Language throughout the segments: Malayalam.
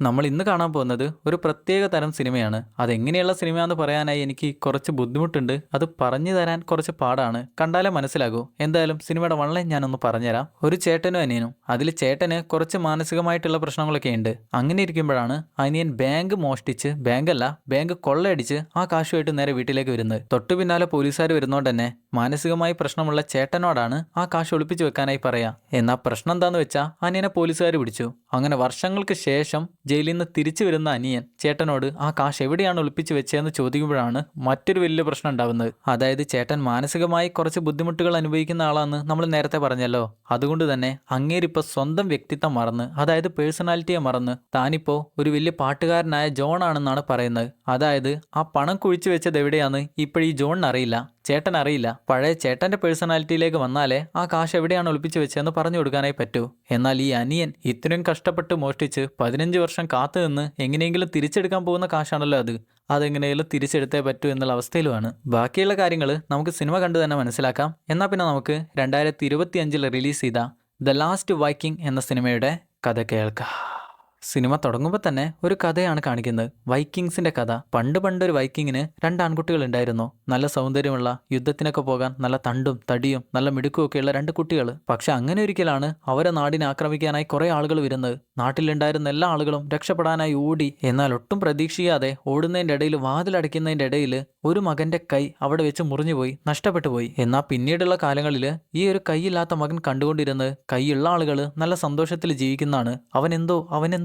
നമ്മൾ ഇന്ന് കാണാൻ പോകുന്നത് ഒരു പ്രത്യേക തരം സിനിമയാണ്. അതെങ്ങനെയുള്ള സിനിമയാണെന്ന് പറയാനായി എനിക്ക് കുറച്ച് ബുദ്ധിമുട്ടുണ്ട്. അത് പറഞ്ഞു തരാൻ കുറച്ച് പാടാണ്. കണ്ടാലേ മനസ്സിലാകൂ. എന്തായാലും സിനിമയുടെ വൺലൈൻ ഞാനൊന്ന് പറഞ്ഞുതരാം. ഒരു ചേട്ടനും അനിയനും. അതിൽ ചേട്ടന് കുറച്ച് മാനസികമായിട്ടുള്ള പ്രശ്നങ്ങളൊക്കെ ഉണ്ട്. അങ്ങനെ ഇരിക്കുമ്പോഴാണ് അനിയൻ ബാങ്ക് മോഷ്ടിച്ച്, ബാങ്ക് കൊള്ളയടിച്ച് ആ കാശുമായിട്ട് നേരെ വീട്ടിലേക്ക് വരുന്നത്. തൊട്ടു പിന്നാലെ പോലീസുകാർ വരുന്നോണ്ട് തന്നെ മാനസികമായി പ്രശ്നമുള്ള ചേട്ടനോടാണ് ആ കാശ് ഒളിപ്പിച്ചു വെക്കാനായി പറയാ. എന്നാൽ പ്രശ്നം എന്താന്ന് വെച്ചാൽ അനിയനെ പോലീസുകാർ പിടിച്ചു. അങ്ങനെ വർഷങ്ങൾക്ക് ശേഷം ജയിലിൽ നിന്ന് തിരിച്ചു വരുന്ന അനിയൻ ചേട്ടനോട് ആ കാശ് എവിടെയാണ് ഒളിപ്പിച്ചു വെച്ചതെന്ന് ചോദിക്കുമ്പോഴാണ് മറ്റൊരു വലിയ പ്രശ്നം ഉണ്ടാവുന്നത്. അതായത് ചേട്ടൻ മാനസികമായി കുറച്ച് ബുദ്ധിമുട്ടുകൾ അനുഭവിക്കുന്ന ആളാണെന്ന് നമ്മൾ നേരത്തെ പറഞ്ഞല്ലോ. അതുകൊണ്ട് തന്നെ അങ്ങേരിപ്പോൾ സ്വന്തം വ്യക്തിത്വം മറന്ന്, അതായത് പേഴ്സണാലിറ്റിയെ മറന്ന് താനിപ്പോൾ ഒരു വലിയ പാട്ടുകാരനായ ജോൺ ആണെന്നാണ് പറയുന്നത്. അതായത് ആ പണം കുഴിച്ചു വെച്ചത് എവിടെയാന്ന് ഇപ്പോഴീ ജോണിന് അറിയില്ല, ചേട്ടൻ അറിയില്ല. പഴയ ചേട്ടന്റെ പേഴ്സണാലിറ്റിയിലേക്ക് വന്നാലേ ആ കാശ് എവിടെയാണ് ഒളിപ്പിച്ചു വെച്ചതെന്ന് പറഞ്ഞു കൊടുക്കാനായി പറ്റൂ. എന്നാൽ ഈ അനിയൻ ഇത്രയും കഷ്ടപ്പെട്ട് മോഷ്ടിച്ച് 15 വർഷം കാത്തു നിന്ന് എങ്ങനെയെങ്കിലും തിരിച്ചെടുക്കാൻ പോകുന്ന കാശാണല്ലോ അത്. അതെങ്ങനെയെങ്കിലും തിരിച്ചെടുത്തേ പറ്റൂ എന്നുള്ള അവസ്ഥയിലുമാണ്. ബാക്കിയുള്ള കാര്യങ്ങൾ നമുക്ക് സിനിമ കണ്ടു തന്നെ മനസ്സിലാക്കാം. എന്നാൽ പിന്നെ നമുക്ക് 2025 റിലീസ് ചെയ്ത ദ ലാസ്റ്റ് വൈക്കിംഗ് എന്ന സിനിമയുടെ കഥ കേൾക്കാം. സിനിമ തുടങ്ങുമ്പോൾ തന്നെ ഒരു കഥയാണ് കാണിക്കുന്നത്. വൈക്കിങ്സിന്റെ കഥ. പണ്ടൊരു വൈക്കിങ്ങിന് 2 ആൺകുട്ടികൾ ഉണ്ടായിരുന്നു. നല്ല സൗന്ദര്യമുള്ള, യുദ്ധത്തിനൊക്കെ പോകാൻ നല്ല തണ്ടും തടിയും നല്ല മിടുക്കുമൊക്കെയുള്ള 2 കുട്ടികൾ. പക്ഷെ അങ്ങനെ ഒരിക്കലാണ് അവരെ നാടിനെ ആക്രമിക്കാനായി കുറെ ആളുകൾ വരുന്നത്. നാട്ടിലുണ്ടായിരുന്ന എല്ലാ ആളുകളും രക്ഷപ്പെടാനായി ഓടി. എന്നാൽ ഒട്ടും പ്രതീക്ഷിക്കാതെ ഓടുന്നതിന്റെ ഇടയിൽ, വാതിലടയ്ക്കുന്നതിന്റെ ഇടയിൽ ഒരു മകന്റെ കൈ അവിടെ വെച്ച് മുറിഞ്ഞുപോയി, നഷ്ടപ്പെട്ടു പോയി. എന്നാൽ പിന്നീടുള്ള കാലങ്ങളിൽ ഈ ഒരു കൈയില്ലാത്ത മകൻ കണ്ടുകൊണ്ടിരുന്നത് കൈയുള്ള ആളുകൾ നല്ല സന്തോഷത്തിൽ ജീവിക്കുന്നതാണ്. അവനെന്തോ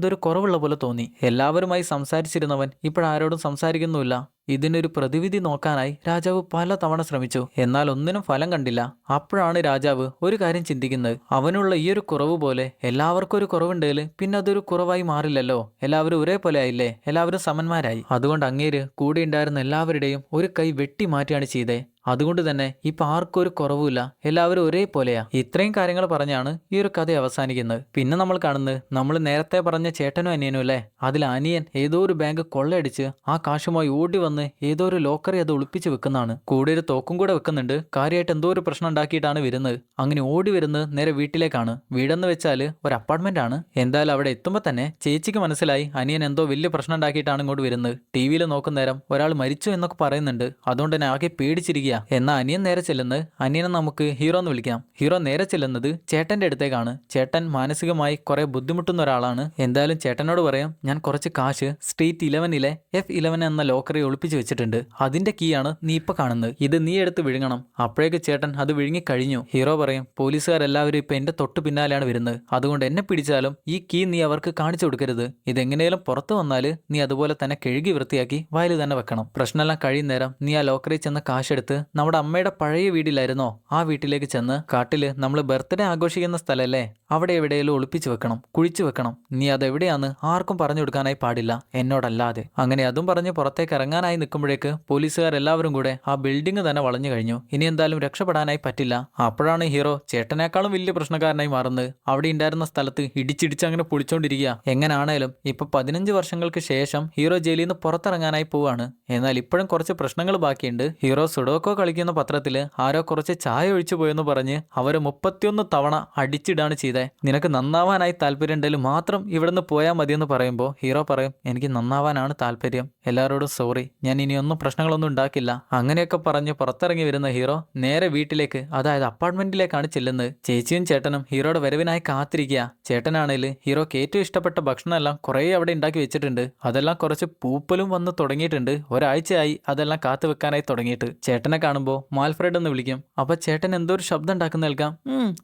ഒരു കുറവുള്ള പോലെ തോന്നി. എല്ലാവരുമായി സംസാരിച്ചിരുന്നവൻ ഇപ്പോഴാരോടും സംസാരിക്കുന്നുമില്ല. ഇതിനൊരു പ്രതിവിധി നോക്കാനായി രാജാവ് പല തവണ ശ്രമിച്ചു. എന്നാൽ ഒന്നിനും ഫലം കണ്ടില്ല. അപ്പോഴാണ് രാജാവ് ഒരു കാര്യം ചിന്തിക്കുന്നത്. അവനുള്ള ഈ ഒരു കുറവ് പോലെ എല്ലാവർക്കും ഒരു കുറവുണ്ടെങ്കിൽ പിന്നെ അതൊരു കുറവായി മാറില്ലല്ലോ. എല്ലാവരും ഒരേപോലെ ആയില്ലേ, എല്ലാവരും സമന്മാരായി. അതുകൊണ്ട് അങ്ങേര് കൂടെ ഉണ്ടായിരുന്ന എല്ലാവരുടെയും ഒരു കൈ വെട്ടി മാറ്റിയാണ് ചെയ്തേ. അതുകൊണ്ട് തന്നെ ഇപ്പൊ ആർക്കും ഒരു കുറവുമില്ല, എല്ലാവരും ഒരേപോലെയാ. ഇത്രയും കാര്യങ്ങൾ പറഞ്ഞാണ് ഈ ഒരു കഥ അവസാനിക്കുന്നത്. പിന്നെ നമ്മൾ കാണുന്നത് നമ്മൾ നേരത്തെ പറഞ്ഞ ചേട്ടനും അനിയനും അല്ലേ. അതിൽ അനിയൻ ഏതോ ഒരു ബാങ്ക് കൊള്ളയടിച്ച് ആ കാശുമായി ഓടി വന്ന് ഏതോ ഒരു ലോക്കറി അത് ഒളിപ്പിച്ച് വെക്കുന്നതാണ്. കൂടെ ഒരു തോക്കും കൂടെ വെക്കുന്നുണ്ട്. കാര്യമായിട്ട് എന്തോ ഒരു പ്രശ്നം ഉണ്ടാക്കിയിട്ടാണ് വരുന്നത്. അങ്ങനെ ഓടി വരുന്നത് നേരെ വീട്ടിലേക്കാണ്. വീടെന്ന് വെച്ചാൽ ഒരു അപ്പാർട്ട്മെന്റ് ആണ്. എന്തായാലും അവിടെ എത്തുമ്പോൾ തന്നെ ചേച്ചിക്ക് മനസ്സിലായി അനിയൻ എന്തോ വലിയ പ്രശ്നം ഉണ്ടാക്കിയിട്ടാണ് ഇങ്ങോട്ട് വരുന്നത്. ടി വിയിൽ നോക്കുന്നേരം ഒരാൾ മരിച്ചു എന്നൊക്കെ പറയുന്നുണ്ട്. അതുകൊണ്ട് തന്നെ ആകെ പേടിച്ചിരിക്കുക. എന്നാൽ അനിയൻ നേരെ ചെല്ലുന്നത്, അനിയനെ നമുക്ക് ഹീറോ എന്ന് വിളിക്കാം. ഹീറോ നേരെ ചെല്ലുന്നത് ചേട്ടന്റെ അടുത്തേക്കാണ്. ചേട്ടൻ മാനസികമായി കുറെ ബുദ്ധിമുട്ടുന്ന ഒരാളാണ്. എന്തായാലും ചേട്ടനോട് പറയാം, ഞാൻ കുറച്ച് കാശ് സ്ട്രീറ്റ് 11-ലെ F11 എന്ന ലോക്കറി ഒളിപ്പിച്ച് വെച്ചിട്ടുണ്ട്. അതിന്റെ കീ ആണ് നീ ഇപ്പൊ കാണുന്നത്. ഇത് നീ എടുത്ത് വിഴുങ്ങണം. അപ്പോഴേക്ക് ചേട്ടൻ അത് വിഴുങ്ങി കഴിഞ്ഞു. ഹീറോ പറയും, പോലീസുകാരെല്ലാവരും ഇപ്പൊ എന്റെ തൊട്ട് പിന്നാലെയാണ് വരുന്നത്. അതുകൊണ്ട് എന്നെ പിടിച്ചാലും ഈ കീ നീ അവർക്ക് കാണിച്ചു കൊടുക്കരുത്. ഇതെങ്ങനെയും പുറത്തു വന്നാല് നീ അതുപോലെ തന്നെ കഴുകി വൃത്തിയാക്കി വായിൽ തന്നെ വെക്കണം. പ്രശ്നമെല്ലാം കഴിയുന്നേരം നീ ആ ലോക്കറിൽ ചെന്ന കാശെടുത്ത് നമ്മുടെ അമ്മയുടെ പഴയ വീട്ടിലായിരുന്നോ ആ വീട്ടിലേക്ക് ചെന്ന് കാട്ടില് നമ്മൾ ബർത്ത്ഡേ ആഘോഷിക്കുന്ന സ്ഥലല്ലേ അവിടെ എവിടെയെങ്കിലും ഒളിപ്പിച്ചു വെക്കണം, കുഴിച്ചു വെക്കണം. നീ അതെവിടെയാന്ന് ആർക്കും പറഞ്ഞു കൊടുക്കാനായി പാടില്ല, എന്നോടല്ലാതെ. അങ്ങനെ അതും പറഞ്ഞ് പുറത്തേക്ക് ഇറങ്ങാനായി നിൽക്കുമ്പോഴേക്ക് പോലീസുകാരെല്ലാവരും കൂടെ ആ ബിൽഡിംഗ് തന്നെ വളഞ്ഞു കഴിഞ്ഞു. ഇനി എന്തായാലും രക്ഷപ്പെടാനായി പറ്റില്ല. അപ്പോഴാണ് ഹീറോ ചേട്ടനേക്കാളും വലിയ പ്രശ്നക്കാരനായി മാറുന്നത്. അവിടെ ഉണ്ടായിരുന്ന സ്ഥലത്ത് ഇടിച്ചിടിച്ച് അങ്ങനെ പൊളിച്ചോണ്ടിരിക്കുക. എങ്ങനാണേലും ഇപ്പൊ 15 വർഷങ്ങൾക്ക് ശേഷം ഹീറോ ജയിലിൽ നിന്ന് പുറത്തിറങ്ങാനായി പോവാണ്. എന്നാൽ ഇപ്പോഴും കുറച്ച് പ്രശ്നങ്ങൾ ബാക്കിയുണ്ട്. ഹീറോ സുഡോക്കോ കളിക്കുന്ന പത്രത്തില് ആരോ കുറച്ച് ചായ ഒഴിച്ചു പോയെന്ന് പറഞ്ഞ് അവരെ 31 തവണ അടിച്ചിടാണ് ചെയ്തത്. നിനക്ക് നന്നാവാനായി താല്പര്യം ഉണ്ടെങ്കിൽ മാത്രം ഇവിടുന്ന് പോയാൽ മതിയെന്ന് പറയുമ്പോൾ ഹീറോ പറയും, എനിക്ക് നന്നാവാനാണ് താല്പര്യം, എല്ലാവരോടും സോറി, ഞാൻ ഇനിയൊന്നും പ്രശ്നങ്ങളൊന്നും ഉണ്ടാക്കില്ല. അങ്ങനെയൊക്കെ പറഞ്ഞ് പുറത്തിറങ്ങി വരുന്ന ഹീറോ നേരെ വീട്ടിലേക്ക്, അതായത് അപ്പാർട്ട്മെന്റിലേക്കാണ് ചെല്ലുന്നത്. ചേച്ചിയും ചേട്ടനും ഹീറോയുടെ വരവിനായി കാത്തിരിക്കുക. ചേട്ടനാണെങ്കിൽ ഹീറോക്ക് ഏറ്റവും ഇഷ്ടപ്പെട്ട ഭക്ഷണം എല്ലാം കുറേ അവിടെ ഉണ്ടാക്കി വെച്ചിട്ടുണ്ട്. അതെല്ലാം കുറച്ച് പൂപ്പലും വന്ന് തുടങ്ങിയിട്ടുണ്ട്. ഒരാഴ്ചയായി അതെല്ലാം കാത്തു വെക്കാനായി തുടങ്ങിയിട്ട്. ചേട്ടനെ കാണുമ്പോൾ മാൽഫ്രെഡ് എന്ന് വിളിക്കും. അപ്പൊ ചേട്ടൻ എന്തോ ഒരു ശബ്ദം ഉണ്ടാക്കുന്ന കേൾക്കാം.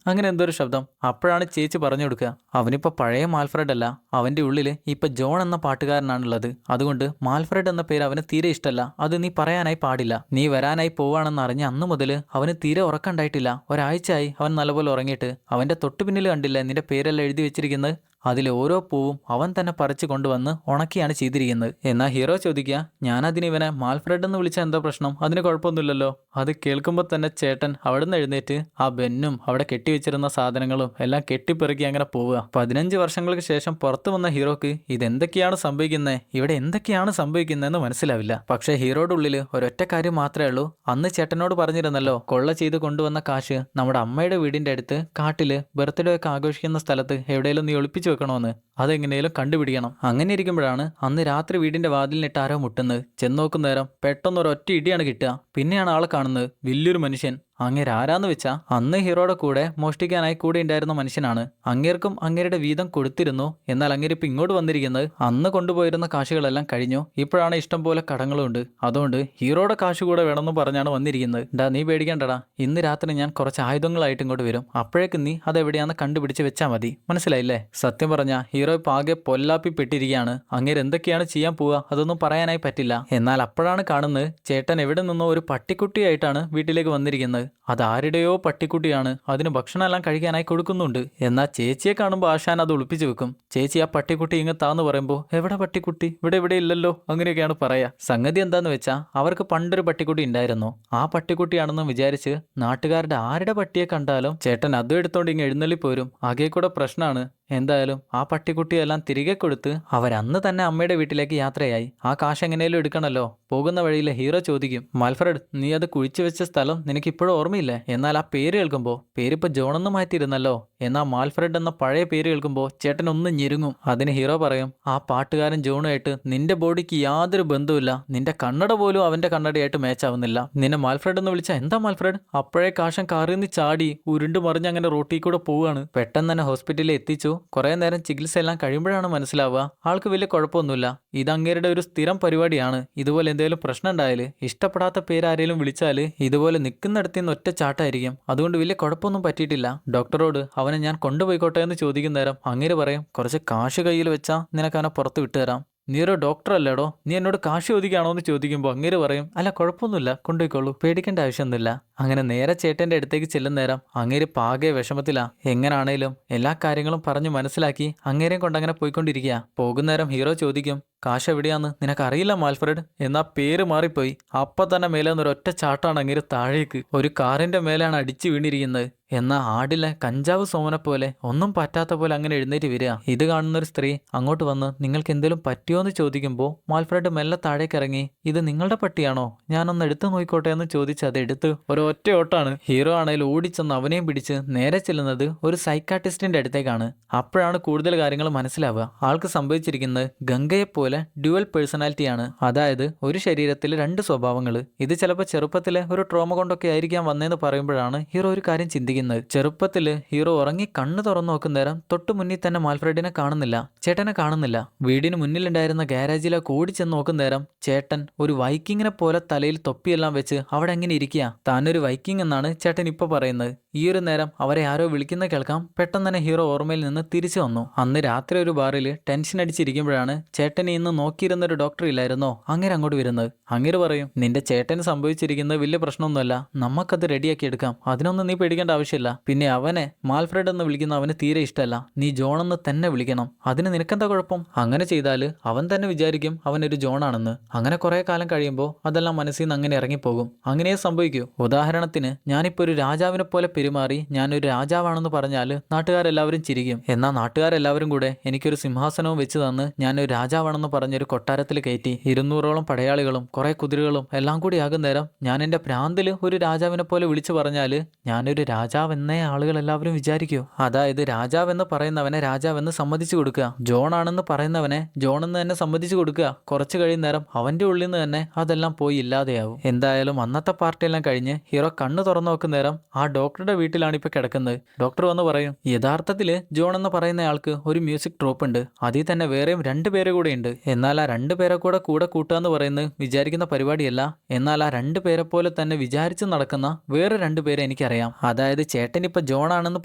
അങ്ങനെ എന്തോ ഒരു ശബ്ദം. അപ്പോഴാണ് ചേച്ചി പറഞ്ഞു കൊടുക്കുക, അവനിപ്പോ പഴയ മാൽഫ്രെഡ് അല്ല, അവന്റെ ഉള്ളില് ഇപ്പൊ ജോൺ എന്ന പാട്ടുകാരനാണുള്ളത്. അതുകൊണ്ട് മാൽഫ്രെഡ് എന്ന പേര് അവന് തീരെ ഇഷ്ടമല്ല. അത് നീ പറയാനായി പാടില്ല. നീ വരാനായി പോവാണെന്ന് അറിഞ്ഞ അന്ന് മുതൽ അവന് തീരെ ഉറക്കണ്ടായിട്ടില്ല. ഒരാഴ്ചയായി അവൻ നല്ലപോലെ ഉറങ്ങിയിട്ട്. അവന്റെ തൊട്ടു പിന്നിൽ കണ്ടില്ലേ നിന്റെ പേരെല്ലാം എഴുതി വെച്ചിരിക്കുന്നത്? അതിലെ ഓരോ പൂവും അവൻ തന്നെ പറിച്ചു കൊണ്ടുവന്ന് ഉണക്കിയാണ് ചെയ്തിരിക്കുന്നത്. എന്നാൽ ഹീറോ ചോദിക്കുക, ഞാനതിന് ഇവനെ മാൽഫ്രെഡ് എന്ന് വിളിച്ച എന്താ പ്രശ്നം? അതിന് കുഴപ്പമൊന്നുമില്ലല്ലോ. അത് കേൾക്കുമ്പോൾ തന്നെ ചേട്ടൻ അവിടുന്ന് എഴുന്നേറ്റ് ആ ബെന്നും അവിടെ കെട്ടിവെച്ചിരുന്ന സാധനങ്ങളും എല്ലാം കെട്ടിപ്പെറുക്കി അങ്ങനെ പോവുക. 15 വർഷങ്ങൾക്ക് ശേഷം പുറത്തു വന്ന ഹീറോക്ക് ഇതെന്തൊക്കെയാണ് സംഭവിക്കുന്നത്, ഇവിടെ എന്തൊക്കെയാണ് സംഭവിക്കുന്നതെന്ന് മനസ്സിലാവില്ല. പക്ഷേ ഹീറോയുടെ ഉള്ളിൽ ഒരൊറ്റ കാര്യം മാത്രമേ ഉള്ളൂ. അന്ന് ചേട്ടനോട് പറഞ്ഞിരുന്നല്ലോ, കൊള്ള ചെയ്ത് കൊണ്ടുവന്ന കാശ് നമ്മുടെ അമ്മയുടെ വീടിന്റെ അടുത്ത് കാട്ടില് ബർത്ത്ഡേ ഒക്കെ ആഘോഷിക്കുന്ന സ്ഥലത്ത് എവിടെയെങ്കിലും നീ ഒളിപ്പിച്ചു വെക്കണമെന്ന്. അതെങ്ങനെയും കണ്ടുപിടിക്കണം. അങ്ങനെ ഇരിക്കുമ്പോഴാണ് അന്ന് രാത്രി വീടിന്റെ വാതിലിനിട്ട് ആരോ മുട്ടുന്നത്. ചെന്ന് നോക്കുന്ന നേരം പെട്ടെന്ന് ഒരൊറ്റ ഇടിയാണ് കിട്ടുക. പിന്നെയാണ് ആളെ കാണുന്നത്, വലിയൊരു മനുഷ്യൻ. അങ്ങേര് ആരാന്ന് വെച്ചാ അന്ന് ഹീറോയുടെ കൂടെ മോഷ്ടിക്കാനായി കൂടെ ഉണ്ടായിരുന്ന മനുഷ്യനാണ്. അങ്ങേർക്കും അങ്ങേരുടെ വീതം കൊടുത്തിരുന്നു. എന്നാൽ അങ്ങേരിപ്പ് ഇങ്ങോട്ട് വന്നിരിക്കുന്നത് അന്ന് കൊണ്ടുപോയിരുന്ന കാശുകളെല്ലാം കഴിഞ്ഞു. ഇപ്പോഴാണ് ഇഷ്ടം പോലെ കടങ്ങളുണ്ട്. അതുകൊണ്ട് ഹീറോയുടെ കാശ് കൂടെ വേണമെന്ന് പറഞ്ഞാണ് വന്നിരിക്കുന്നത്. നീ പേടിക്കണ്ടടാ, ഇന്ന് രാത്രി ഞാൻ കുറച്ച് ആയുധങ്ങളായിട്ട് ഇങ്ങോട്ട് വരും. അപ്പോഴേക്കും നീ അതെവിടെയാന്ന് കണ്ടുപിടിച്ച് വെച്ചാൽ മതി. മനസ്സിലായില്ലേ? സത്യം പറഞ്ഞ ഹീറോ ഇപ്പൊ ആകെ പൊല്ലാപ്പി പെട്ടിരിക്കുകയാണ്. അങ്ങേര് എന്തൊക്കെയാണ് ചെയ്യാൻ പോവുക അതൊന്നും പറയാനായി പറ്റില്ല. എന്നാൽ അപ്പോഴാണ് കാണുന്നത് ചേട്ടൻ എവിടെ നിന്നോ ഒരു പട്ടിക്കുട്ടിയായിട്ടാണ് വീട്ടിലേക്ക് വന്നിരിക്കുന്നത്. അതാരുടെയോ പട്ടിക്കുട്ടിയാണ്. അതിന് ഭക്ഷണമെല്ലാം കഴിക്കാനായി കൊടുക്കുന്നുണ്ട്. എന്നാൽ ചേച്ചിയെ കാണുമ്പോൾ ആശാൻ അത് ഒളിപ്പിച്ചു വെക്കും. ചേച്ചി ആ പട്ടിക്കുട്ടി ഇങ്ങത്താന്ന് പറയുമ്പോൾ എവിടെ പട്ടിക്കുട്ടി, ഇവിടെ ഇല്ലല്ലോ, അങ്ങനെയൊക്കെയാണ് പറയാ. സംഗതി എന്താന്ന് വെച്ചാൽ അവർക്ക് പണ്ടൊരു പട്ടിക്കുട്ടി ഉണ്ടായിരുന്നു. ആ പട്ടിക്കുട്ടിയാണെന്ന് വിചാരിച്ച് നാട്ടുകാരുടെ ആരുടെ പട്ടിയെ കണ്ടാലും ചേട്ടൻ അതും എടുത്തോണ്ട് ഇങ്ങ് എഴുന്നള്ളി പോരും. ആകെ കൂടെ പ്രശ്നമാണ്. എന്തായാലും ആ പട്ടിക്കുട്ടിയെല്ലാം തിരികെ കൊടുത്ത് അവരന്ന് തന്നെ അമ്മയുടെ വീട്ടിലേക്ക് യാത്രയായി. ആ കാശ് എങ്ങനെയും എടുക്കണല്ലോ. പോകുന്ന വഴിയിലെ ഹീറോ ചോദിക്കും, മാൽഫ്രഡ്, നീ അത് കുഴിച്ചു വെച്ച സ്ഥലം നിനക്കിപ്പോഴും ഓർമ്മയില്ലേ? എന്നാൽ ആ പേര് കേൾക്കുമ്പോൾ പേരിപ്പോൾ ജോണെന്ന് മാറ്റിയിരുന്നല്ലോ. എന്നാൽ മാൽഫ്രഡ് എന്ന പഴയ പേര് കേൾക്കുമ്പോൾ ചേട്ടൻ ഒന്ന് ഞെരുങ്ങും. അതിന് ഹീറോ പറയും, ആ പാട്ടുകാരൻ ജോണുമായിട്ട് നിന്റെ ബോഡിക്ക് യാതൊരു ബന്ധവുമില്ല. നിന്റെ കണ്ണട പോലും അവന്റെ കണ്ണടയായിട്ട് മാച്ചാവുന്നില്ല. നിന്നെ മാൽഫ്രഡ് എന്ന് വിളിച്ചാൽ എന്താ മാൽഫ്രഡ്? അപ്പോഴേ കാശൻ കാറിൽ നിന്ന് ചാടി ഉരുണ്ട് മറിഞ്ഞ് അങ്ങനെ റോട്ടിൽ കൂടെ പോവുകയാണ്. പെട്ടെന്ന് തന്നെ ഹോസ്പിറ്റലിൽ എത്തിച്ചു. കുറെ നേരം ചികിത്സ എല്ലാം കഴിയുമ്പോഴാണ് മനസ്സിലാവുക ആൾക്ക് വലിയ കുഴപ്പമൊന്നുമില്ല. ഇത് അങ്ങേരുടെ ഒരു സ്ഥിരം പരിപാടിയാണ്. ഇതുപോലെ എന്തെങ്കിലും പ്രശ്നം ഉണ്ടായാല് ഇഷ്ടപ്പെടാത്ത പേര് ആരെങ്കിലും വിളിച്ചാല് ഇതുപോലെ നിൽക്കുന്നിടത്ത് നിന്ന് ഒറ്റ ചാട്ടായിരിക്കും. അതുകൊണ്ട് വലിയ കുഴപ്പമൊന്നും പറ്റിയിട്ടില്ല. ഡോക്ടറോട് അവനെ ഞാൻ കൊണ്ടുപോയിക്കോട്ടെ എന്ന് ചോദിക്കുന്ന നേരം അങ്ങേര് പറയും, കുറച്ച് കാശ് കയ്യിൽ വെച്ചാൽ നിനക്ക് അവനെ പുറത്ത് വിട്ടുതരാം. നീ ഒരു ഡോക്ടർ അല്ലേടോ, നീ എന്നോട് കാശ് ചോദിക്കുകയാണോ എന്ന് ചോദിക്കുമ്പോൾ അങ്ങേര് പറയും, അല്ല കുഴപ്പമൊന്നുമില്ല, കൊണ്ടുപോയിക്കോളൂ, പേടിക്കേണ്ട ആവശ്യമൊന്നുമില്ല. അങ്ങനെ നേരെ ചേട്ടന്റെ അടുത്തേക്ക് ചെല്ലുന്ന നേരം അങ്ങേര് പാകെ വിഷമത്തിലാ. എങ്ങനാണേലും എല്ലാ കാര്യങ്ങളും പറഞ്ഞു മനസ്സിലാക്കി അങ്ങേരെയും കൊണ്ടങ്ങനെ പോയിക്കൊണ്ടിരിക്കുക. പോകുന്നേരം ഹീറോ ചോദിക്കും, കാശ് എവിടെയാന്ന് നിനക്കറിയില്ല മാൽഫ്രഡ്? എന്നാ പേര് മാറിപ്പോയി. അപ്പൊ തന്നെ മേലെ ഒരൊറ്റ ചാട്ടാണ് അങ്ങേര് താഴേക്ക്. ഒരു കാറിന്റെ മേലാണ് അടിച്ചു വീണിരിക്കുന്നത്. എന്നാ ആടിലെ കഞ്ചാവ് സോമനെ പോലെ ഒന്നും പറ്റാത്ത പോലെ അങ്ങനെ എഴുന്നേറ്റ് വരിക. ഇത് കാണുന്നൊരു സ്ത്രീ അങ്ങോട്ട് വന്ന് നിങ്ങൾക്ക് എന്തെങ്കിലും പറ്റിയോ എന്ന് ചോദിക്കുമ്പോൾ മാൽഫ്രഡ് മെല്ലെ താഴേക്ക് ഇറങ്ങി, ഇത് നിങ്ങളുടെ പട്ടിയാണോ, ഞാനൊന്ന് എടുത്തു നോക്കിക്കോട്ടെ എന്ന് ചോദിച്ച് അത് എടുത്ത് ഒരൊറ്റ ഓട്ടാണ്. ഹീറോ ആണെങ്കിൽ ഓടിച്ചെന്ന് അവനെയും പിടിച്ച് നേരെ ചെല്ലുന്നത് ഒരു സൈക്കാട്രിസ്റ്റിന്റെ അടുത്തേക്കാണ്. അപ്പോഴാണ് കൂടുതൽ കാര്യങ്ങൾ മനസ്സിലാവുക. ആൾക്ക് സംഭവിച്ചിരിക്കുന്നത് ഗംഗയെ പോലെ ഡ്യുവൽ പേഴ്സണാലിറ്റിയാണ്. അതായത് ഒരു ശരീരത്തിൽ രണ്ട് സ്വഭാവങ്ങൾ. ഇത് ചിലപ്പോൾ ചെറുപ്പത്തിലെ ഒരു ട്രോമ കൊണ്ടൊക്കെ ആയിരിക്കാം വന്നതെന്ന് പറയുമ്പോഴാണ് ഹീറോ ഒരു കാര്യം ചിന്തിക്കുന്നത്. ചെറുപ്പത്തിൽ ഹീറോ ഉറങ്ങി കണ്ണ് തുറന്നു നോക്കുന്നേരം തൊട്ടു മുന്നിൽ തന്നെ മാൽഫ്രഡിനെ കാണുന്നില്ല, ചേട്ടനെ കാണുന്നില്ല. വീടിന് മുന്നിലുണ്ടായിരുന്ന ഗാരേജിലേക്ക് ഓടിച്ചെന്ന് നോക്കുന്നേരം ചേട്ടൻ ഒരു വൈക്കിങ്ങിനെ പോലെ തലയിൽ തൊപ്പിയെല്ലാം വെച്ച് അവിടെ എങ്ങനെ ഇരിക്കുക. താനൊരു വൈക്കിംഗ് എന്നാണ് ചേട്ടൻ ഇപ്പൊ പറയുന്നത്. ഈ ഒരു നേരം അവരെ ആരോ വിളിക്കുന്ന കേൾക്കാം. പെട്ടെന്ന് തന്നെ ഹീറോ ഓർമ്മയിൽ നിന്ന് തിരിച്ചു വന്നു. അന്ന് രാത്രി ഒരു ബാറിൽ ടെൻഷൻ അടിച്ചിരിക്കുമ്പോഴാണ് ചേട്ടനെ ഇന്ന് നോക്കിയിരുന്ന ഒരു ഡോക്ടർ ഇല്ലായിരുന്നോ അങ്ങേര് അങ്ങോട്ട് വരുന്നത്. അങ്ങേര് പറയും, നിന്റെ ചേട്ടന് സംഭവിച്ചിരിക്കുന്നത് വലിയ പ്രശ്നമൊന്നുമല്ല, നമുക്കത് റെഡിയാക്കി എടുക്കാം, അതിനൊന്നും നീ പേടിക്കേണ്ട ആവശ്യമില്ല. പിന്നെ അവനെ മാൽഫ്രഡ് എന്ന് വിളിക്കുന്ന അവന് തീരെ ഇഷ്ടമല്ല, നീ ജോൺ എന്ന് തന്നെ വിളിക്കണം. അതിന് നിനക്കെന്താ കുഴപ്പം? അങ്ങനെ ചെയ്താല് അവൻ തന്നെ വിചാരിക്കും അവനൊരു ജോണാണെന്ന്. അങ്ങനെ കുറെ കാലം കഴിയുമ്പോൾ അതെല്ലാം മനസ്സിൽ നിന്ന് അങ്ങനെ ഇറങ്ങിപ്പോകും. അങ്ങനെയേ സംഭവിക്കൂ. ഉദാഹരണത്തിന് ഞാനിപ്പോൾ ഒരു രാജാവിനെ പോലെ പെരുമാറി ഞാനൊരു രാജാവാണെന്ന് പറഞ്ഞാൽ നാട്ടുകാരെല്ലാവരും ചിരിക്കും. എന്നാൽ നാട്ടുകാരെല്ലാവരും കൂടെ എനിക്കൊരു സിംഹാസനവും വെച്ച് തന്ന് ഞാനൊരു രാജാവാണെന്ന് പറഞ്ഞൊരു കൊട്ടാരത്തിൽ കയറ്റി 200ഓളം പടയാളികളും കുറെ കുതിരകളും എല്ലാം കൂടി ആകുന്നേരം ഞാൻ എൻ്റെ പ്രാന്തിൽ ഒരു രാജാവിനെ പോലെ വിളിച്ചു പറഞ്ഞാല് ഞാനൊരു രാജാവെന്നേ ആളുകൾ എല്ലാവരും വിചാരിക്കൂ. അതായത് രാജാവെന്ന് പറയുന്നവനെ രാജാവെന്ന് സമ്മതിച്ചു കൊടുക്കുക, ജോൺ ആണെന്ന് പറയുന്നവനെ ജോൺ എന്ന് തന്നെ സമ്മതിച്ചു കൊടുക്കുക. കുറച്ച് കഴിയുന്നേരം അവന്റെ ഉള്ളിൽ നിന്ന് തന്നെ അതെല്ലാം പോയി ഇല്ലാതെയാവും. എന്തായാലും അന്നത്തെ പാർട്ടിയെല്ലാം കഴിഞ്ഞ് ഹീറോ കണ്ണ് തുറന്നു നോക്കുന്നേരം ആ ഡോക്ടറുടെ വീട്ടിലാണ് ഇപ്പൊ കിടക്കുന്നത്. ഡോക്ടർ വന്ന് പറയും, യഥാർത്ഥത്തില് ജോൺ എന്ന് പറയുന്ന ആൾക്ക് ഒരു മ്യൂസിക് ട്രൂപ്പ് ഉണ്ട്. അതിൽ തന്നെ വേറെയും 2 പേരെ കൂടെ ഉണ്ട്. എന്നാൽ ആ 2 പേരെ കൂടെ കൂട്ടുക എന്ന് പറയുന്നത് വിചാരിക്കുന്ന പരിപാടിയല്ല. എന്നാൽ ആ 2 പേരെ പോലെ തന്നെ വിചാരിച്ച് നടക്കുന്ന വേറെ 2 പേരെ എനിക്കറിയാം. അതായത് ചേട്ടൻ ഇപ്പൊ ജോൺ ആണെന്ന്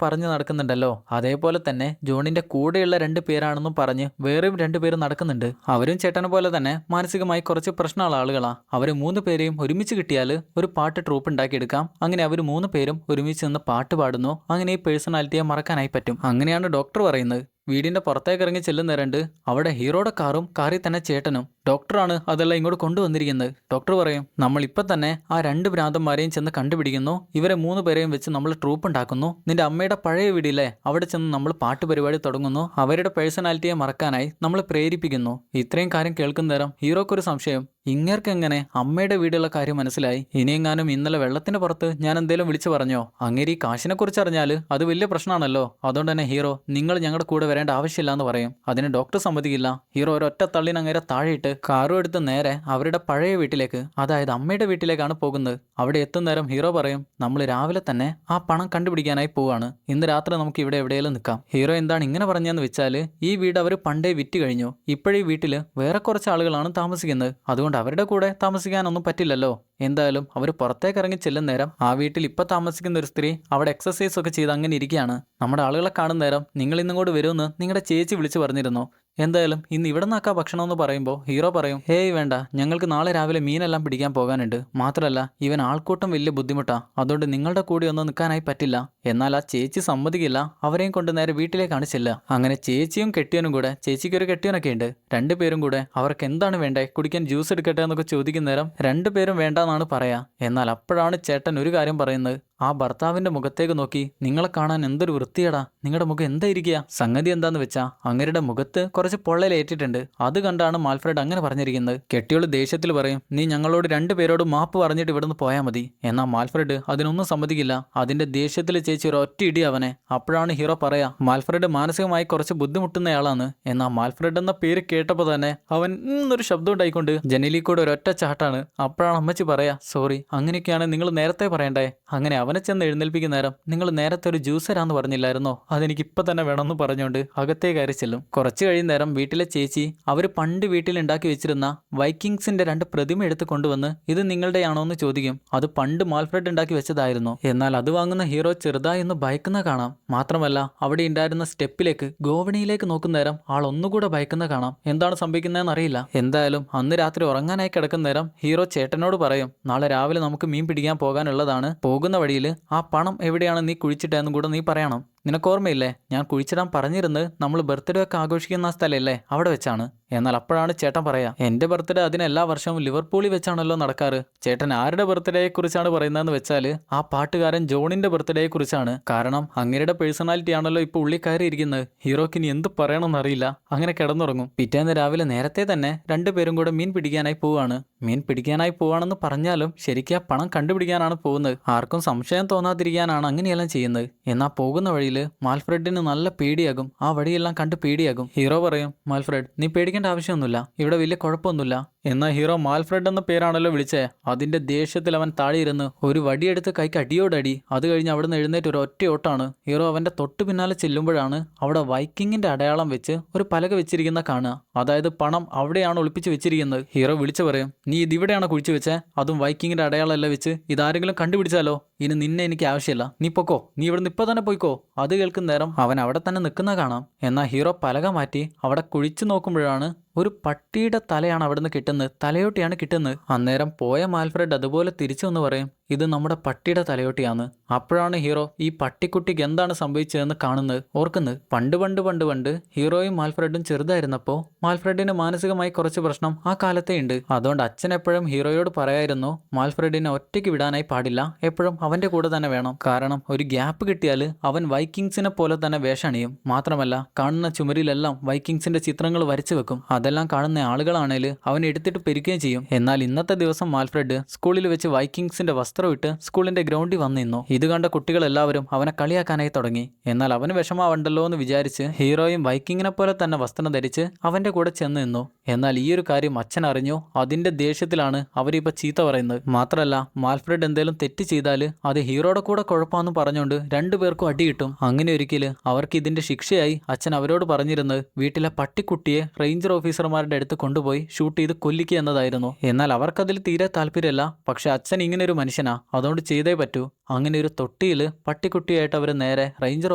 പറഞ്ഞു നടക്കുന്നുണ്ടല്ലോ, അതേപോലെ തന്നെ ജോണിന്റെ കൂടെയുള്ള 2 പേരാണെന്നും പറഞ്ഞ് വേറെയും 2 പേര് നടക്കുന്നുണ്ട്. അവരും ചേട്ടനെ പോലെ തന്നെ മാനസികമായി കുറച്ച് പ്രശ്നമുള്ള ആളുകളാ. അവര് 3 പേരെയും ഒരുമിച്ച് കിട്ടിയാൽ ഒരു പാട്ട് ട്രൂപ്പ് ഉണ്ടാക്കിയെടുക്കാം. അങ്ങനെ അവർ 3 പേരും ഒരുമിച്ച് നിന്ന് പാട്ട് പാടുന്നു. അങ്ങനെ ഈ പേഴ്സണാലിറ്റിയെ മറക്കാനായി പറ്റും. അങ്ങനെയാണ് ഡോക്ടർ പറയുന്നത്. വീടിന്റെ പുറത്തേക്ക് ഇറങ്ങി ചെല്ലുന്നേരണ്ട് അവിടെ ഹീറോയുടെ കാറും കാറിൽ തന്നെ ചേട്ടനും. ഡോക്ടറാണ് അതെല്ലാം ഇങ്ങോട്ട് കൊണ്ടുവന്നിരിക്കുന്നത്. ഡോക്ടർ പറയും, നമ്മൾ ഇപ്പൊ തന്നെ ആ 2 ഭ്രാന്തന്മാരെയും ചെന്ന് കണ്ടുപിടിക്കുന്നു. ഇവരെ 3 പേരെയും വെച്ച് നമ്മൾ ട്രൂപ്പ് ഉണ്ടാക്കുന്നു. നിന്റെ അമ്മയുടെ പഴയ വീടില്ലേ, അവിടെ ചെന്ന് നമ്മൾ പാട്ട് പരിപാടി തുടങ്ങുന്നു. അവരുടെ പേഴ്സണാലിറ്റിയെ മറക്കാനായി നമ്മൾ പ്രേരിപ്പിക്കുന്നു. ഇത്രയും കാര്യം കേൾക്കുന്നേരം ഹീറോക്കൊരു സംശയം, ഇങ്ങേർക്കെങ്ങനെ അമ്മയുടെ വീടുള്ള കാര്യം മനസ്സിലായി? ഇനിയെങ്ങാനും ഇന്നലെ വെള്ളത്തിന് പുറത്ത് ഞാൻ എന്തേലും വിളിച്ചു പറഞ്ഞോ? അങ്ങേര് ഈ കാശിനെ കുറിച്ച് അറിഞ്ഞാൽ അത് വലിയ പ്രശ്നമാണല്ലോ. അതുകൊണ്ട് തന്നെ ഹീറോ, നിങ്ങൾ ഞങ്ങളുടെ കൂടെ വരേണ്ട ആവശ്യമില്ല എന്ന് പറയും. അതിന് ഡോക്ടർ സമ്മതിക്കില്ല. ഹീറോ ഒരൊറ്റ തള്ളിന് അങ്ങേരെ താഴെയിട്ട് കാറും എടുത്ത് നേരെ അവരുടെ പഴയ വീട്ടിലേക്ക്, അതായത് അമ്മയുടെ വീട്ടിലേക്കാണ് പോകുന്നത്. അവിടെ എത്തുന്നേരം ഹീറോ പറയും, നമ്മൾ രാവിലെ തന്നെ ആ പണം കണ്ടുപിടിക്കാനായി പോവാണ്. ഇന്ന് രാത്രി നമുക്ക് ഇവിടെ എവിടെയെങ്കിലും നിൽക്കാം. ഹീറോ എന്താണ് ഇങ്ങനെ പറഞ്ഞതെന്ന് വെച്ചാൽ, ഈ വീട് അവർ പണ്ടേ വിറ്റ് കഴിഞ്ഞു. ഇപ്പോഴീ വീട്ടിൽ വേറെ കുറച്ച് ആളുകളാണ് താമസിക്കുന്നത്. അതുകൊണ്ട് അവരുടെ കൂടെ താമസിക്കാനൊന്നും പറ്റില്ലല്ലോ. എന്തായാലും അവർ പുറത്തേക്ക് ഇറങ്ങി ചെല്ലുന്ന നേരം ആ വീട്ടിൽ ഇപ്പൊ താമസിക്കുന്ന ഒരു സ്ത്രീ അവിടെ എക്സസൈസ് ഒക്കെ ചെയ്ത് അങ്ങനെ ഇരിക്കുകയാണ്. നമ്മുടെ ആളുകളെ കാണുന്ന നേരം നിങ്ങൾ ഇന്നിങ്ങോട്ട് വരുമെന്ന് നിങ്ങളുടെ ചേച്ചി വിളിച്ചു പറഞ്ഞിരുന്നു. എന്തായാലും ഇന്ന് ഇവിടെ നിന്നാക്കാ ഭക്ഷണം എന്ന് പറയുമ്പോൾ ഹീറോ പറയും, ഹേയ് വേണ്ട, ഞങ്ങൾക്ക് നാളെ രാവിലെ മീനെല്ലാം പിടിക്കാൻ പോകാനുണ്ട്. മാത്രമല്ല ഇവൻ ആൾക്കൂട്ടം വലിയ ബുദ്ധിമുട്ടാ, അതുകൊണ്ട് നിങ്ങളുടെ കൂടെ ഒന്നും നിൽക്കാനായി പറ്റില്ല. എന്നാൽ ആ ചേച്ചി സമ്മതിക്കില്ല. അവരെയും കൊണ്ട് നേരെ വീട്ടിലേക്കാണ് ചെല്ലുക. അങ്ങനെ ചേച്ചിയും കെട്ടിയനും കൂടെ, ചേച്ചിക്ക് ഒരു കെട്ടിയനൊക്കെ ഉണ്ട്, രണ്ടുപേരും കൂടെ അവർക്ക് എന്താണ് വേണ്ടേ, കുടിക്കാൻ ജ്യൂസ് എടുക്കട്ടെ എന്നൊക്കെ ചോദിക്കുന്ന നേരം രണ്ടുപേരും വേണ്ടാന്നാണ് പറയാ. എന്നാൽ അപ്പോഴാണ് ചേട്ടൻ ഒരു കാര്യം പറയുന്നത്. ആ ഭർത്താവിന്റെ മുഖത്തേക്ക് നോക്കി, നിങ്ങളെ കാണാൻ എന്തൊരു വൃത്തിയടാ, നിങ്ങളുടെ മുഖം എന്തായിരിക്കുക? സംഗതി എന്താന്ന് വെച്ചാ അങ്ങരുടെ മുഖത്ത് കുറച്ച് പൊള്ളലേറ്റിട്ടുണ്ട്. അത് കണ്ടാണ് മാൽഫ്രഡ് അങ്ങനെ പറഞ്ഞിരിക്കുന്നത്. കെട്ടിയോള് ദേഷ്യത്തിൽ പറയും, നീ ഞങ്ങളോട് രണ്ടുപേരോട് മാപ്പ് പറഞ്ഞിട്ട് ഇവിടുന്ന് പോയാൽ മതി. എന്നാൽ മാൽഫ്രഡ് അതിനൊന്നും സമ്മതിക്കില്ല. അതിന്റെ ദേഷ്യത്തിൽ ചേച്ചി ഒരു ഒറ്റ ഇടി അവനെ. അപ്പോഴാണ് ഹീറോ പറയാ, മാൽഫ്രഡ് മാനസികമായി കുറച്ച് ബുദ്ധിമുട്ടുന്നയാളാണ്. എന്നാൽ മാൽഫ്രഡ് എന്ന പേര് കേട്ടപ്പോൾ തന്നെ അവൻ ഒരു ശബ്ദം ഉണ്ടായിക്കൊണ്ട് ജനലിൽ കൂടെ ഒരൊറ്റ ചാട്ടാണ്. അപ്പോഴാണ് അമ്മച്ചി പറയാ, സോറി, അങ്ങനെയൊക്കെയാണ് നിങ്ങൾ നേരത്തെ പറയണ്ടേ. അങ്ങനെ അവനെ ചെന്ന് എഴുന്നേൽപ്പിക്കുന്ന നേരം, നിങ്ങൾ നേരത്തെ ഒരു ജ്യൂസ് തരാന്ന് പറഞ്ഞില്ലായിരുന്നോ, അതെനിക്ക് ഇപ്പൊ തന്നെ വേണമെന്ന് പറഞ്ഞുകൊണ്ട് അകത്തേ കയറി ചെല്ലും. കുറച്ച് കഴിയുന്നേരം വീട്ടിലെ ചേച്ചി അവർ പണ്ട് വീട്ടിൽ ഉണ്ടാക്കി വെച്ചിരുന്ന വൈക്കിങ്സിന്റെ 2 പ്രതിമ എടുത്ത് കൊണ്ടുവന്ന് ഇത് നിങ്ങളുടെയാണോ എന്ന് ചോദിക്കും. അത് പണ്ട് മാൽഫ്രഡ് ഉണ്ടാക്കി വെച്ചതായിരുന്നു. എന്നാൽ അത് വാങ്ങുന്ന ഹീറോ ചെറുതായി ഒന്ന് ഭയക്കുന്ന കാണാം. മാത്രമല്ല അവിടെ ഉണ്ടായിരുന്ന സ്റ്റെപ്പിലേക്ക്, ഗോവണിയിലേക്ക് നോക്കുന്ന നേരം ആൾ ഒന്നുകൂടെ ഭയക്കുന്ന കാണാം. എന്താണ് സംഭവിക്കുന്നതെന്ന് അറിയില്ല. എന്തായാലും അന്ന് രാത്രി ഉറങ്ങാനായി കിടക്കുന്ന നേരം ഹീറോ ചേട്ടനോട് പറയും, നാളെ രാവിലെ നമുക്ക് മീൻ പിടിക്കാൻ പോകാനുള്ളതാണ്. പോകുന്ന വഴിയിൽ ആ പണം എവിടെയാണ് നീ കുഴിച്ചിട്ടെന്നും കൂടെ നീ പറയണം. നിനക്ക് ഓർമ്മയില്ലേ, ഞാൻ കുഴിച്ചിടാൻ പറഞ്ഞിരുന്നത് നമ്മൾ ബർത്ത്ഡേ ഒക്കെ ആഘോഷിക്കുന്ന ആ സ്ഥലമല്ലേ, അവിടെ വെച്ചാണ്. എന്നാൽ അപ്പോഴാണ് ചേട്ടൻ പറയാ, എന്റെ ബർത്ത്ഡേ അതിന് എല്ലാ വർഷവും ലിവർപൂളിൽ വെച്ചാണല്ലോ നടക്കാറ്. ചേട്ടൻ ആരുടെ ബർത്ത്ഡേയെ കുറിച്ചാണ് പറയുന്നതെന്ന് വെച്ചാൽ ആ പാട്ടുകാരൻ ജോണിന്റെ ബർത്ത്ഡേയെ കുറിച്ചാണ്. കാരണം അങ്ങേരുടെ പേഴ്സണാലിറ്റി ആണല്ലോ ഇപ്പൊ ഉള്ളിൽ കയറിയിരിക്കുന്നത്. ഹീറോക്ക് ഇനി എന്ത് പറയണമെന്ന് അറിയില്ല. അങ്ങനെ കിടന്നുറങ്ങും. പിറ്റേന്ന് രാവിലെ നേരത്തെ തന്നെ രണ്ടുപേരും കൂടെ മീൻ പിടിക്കാനായി പോവാണ്. മീൻ പിടിക്കാനായി പോവാണെന്ന് പറഞ്ഞാലും ശരിക്കും ആ പണം കണ്ടുപിടിക്കാനാണ് പോകുന്നത്. ആർക്കും സംശയം തോന്നാതിരിക്കാനാണ് അങ്ങനെയെല്ലാം ചെയ്യുന്നത്. എന്നാൽ പോകുന്ന വഴിയിൽ മാൽഫ്രഡിന് നല്ല പേടിയാകും. ആ വഴിയെല്ലാം കണ്ട് പേടിയാകും. ഹീറോ പറയും, മാൽഫ്രഡ് നീ പേടിക്കേണ്ട ആവശ്യമൊന്നുമില്ല, ഇവിടെ വലിയ കുഴപ്പമൊന്നുമില്ല. എന്നാൽ ഹീറോ മാൽഫ്രഡ് എന്ന പേരാണല്ലോ വിളിച്ചേ. അതിന്റെ ദേഷ്യത്തിൽ അവൻ താഴെ ഇരുന്ന് ഒരു വടിയെടുത്ത് കൈക്ക് അടിയോടടി. അത് കഴിഞ്ഞ് അവിടുന്ന് എഴുന്നേറ്റ് ഒരു ഒറ്റ ഓട്ടാണ്. ഹീറോ അവന്റെ തൊട്ട് പിന്നാലെ ചെല്ലുമ്പോഴാണ് അവിടെ വൈക്കിങ്ങിന്റെ അടയാളം വെച്ച് ഒരു പലക വെച്ചിരിക്കുന്ന കാണുക. അതായത് പണം അവിടെയാണ് ഒളിപ്പിച്ച് വെച്ചിരിക്കുന്നത്. ഹീറോ വിളിച്ചു പറയും, നീ ഇതിവിടെയാണ് കുഴിച്ചു വെച്ചേ, അതും വൈക്കിങ്ങിന്റെ അടയാളം എല്ലാം വെച്ച്. ഇതാരെങ്കിലും കണ്ടുപിടിച്ചാലോ, ഇനി നിന്നെ എനിക്ക് ആവശ്യമില്ല, നീ പൊക്കോ, നീ ഇവിടുന്ന് ഇപ്പൊ തന്നെ പോയിക്കോ. അത് കേൾക്കുന്ന നേരം അവൻ അവിടെ തന്നെ നിൽക്കുന്ന കാണാം. എന്നാൽ ഹീറോ പലക മാറ്റി അവിടെ കുഴിച്ചു നോക്കുമ്പോഴാണ് ഒരു പട്ടിയുടെ തലയാണ് അവിടുന്ന് കിട്ടുന്നത്. തലയോട്ടിയാണ് കിട്ടുന്നത്. അന്നേരം പോയ മാൽഫ്രഡ് അതുപോലെ തിരിച്ചു എന്ന് പറയും, ഇത് നമ്മുടെ പട്ടിയുടെ തലയോട്ടിയാണ്. അപ്പോഴാണ് ഹീറോ ഈ പട്ടിക്കുട്ടിക്ക് എന്താണ് സംഭവിച്ചതെന്ന് കാണുന്നത്, ഓർക്കുന്നത്. പണ്ട് ഹീറോയും മാൽഫ്രഡും ചെറുതായിരുന്നപ്പോൾ മാൽഫ്രഡിന് മാനസികമായി കുറച്ച് പ്രശ്നം ആ കാലത്തേ ഉണ്ട്. അതുകൊണ്ട് അച്ഛൻ എപ്പോഴും ഹീറോയോട് പറയായിരുന്നു, മാൽഫ്രഡിനെ ഒറ്റയ്ക്ക് വിടാനായി പാടില്ല, എപ്പോഴും അവന്റെ കൂടെ തന്നെ വേണം. കാരണം ഒരു ഗ്യാപ്പ് കിട്ടിയാൽ അവൻ വൈക്കിങ്സിനെ പോലെ തന്നെ വേഷണിയും. മാത്രമല്ല കാണുന്ന ചുമരിലെല്ലാം വൈക്കിങ്സിന്റെ ചിത്രങ്ങൾ വരച്ചു വെക്കും. അതെല്ലാം കാണുന്ന ആളുകളാണേൽ അവൻ എടുത്തിട്ട് പെരുക്കുകയും ചെയ്യും. എന്നാൽ ഇന്നത്തെ ദിവസം മാൽഫ്രഡ് സ്കൂളിൽ വെച്ച് വൈക്കിങ്സിന്റെ വസ്ത്രം ഇട്ട് സ്കൂളിന്റെ ഗ്രൗണ്ടിൽ വന്നിരുന്നു. ഇത് കണ്ട കുട്ടികളെല്ലാവരും അവനെ കളിയാക്കാനായി തുടങ്ങി. എന്നാൽ അവന് വിഷമാവണ്ടല്ലോ എന്ന് വിചാരിച്ച് ഹീറോയും വൈക്കിങ്ങിനെ പോലെ തന്നെ വസ്ത്രം ധരിച്ച് അവന്റെ കൂടെ ചെന്ന് നിന്നു. എന്നാൽ ഈ ഒരു കാര്യം അച്ഛൻ അറിഞ്ഞു. അതിന്റെ ദേഷ്യത്തിലാണ് അവരിപ്പോ ചീത്ത പറയുന്നത്. മാത്രമല്ല മാൽഫ്രഡ് എന്തേലും തെറ്റ് ചെയ്താൽ അത് ഹീറോയുടെ കൂടെ കുഴപ്പമെന്ന് പറഞ്ഞുകൊണ്ട് രണ്ടുപേർക്കും അടി കിട്ടും. അങ്ങനെ ഒരിക്കൽ അവർക്ക് ഇതിന്റെ ശിക്ഷയായി അച്ഛൻ അവരോട് പറഞ്ഞിരുന്നത് വീട്ടിലെ പട്ടിക്കുട്ടിയെ റേഞ്ചർ ഓഫീസർമാരുടെ അടുത്ത് കൊണ്ടുപോയി ഷൂട്ട് ചെയ്ത് കൊല്ലിക്കുക എന്നതായിരുന്നു. എന്നാൽ അവർക്കതിൽ തീരെ താല്പര്യമല്ല. പക്ഷെ അച്ഛൻ ഇങ്ങനെ ഒരു മനുഷ്യനാ, അതുകൊണ്ട് ചെയ്തേ പറ്റൂ. അങ്ങനെ ഒരു തൊട്ടിയിൽ പട്ടിക്കുട്ടിയായിട്ട് അവർ നേരെ റേഞ്ചർ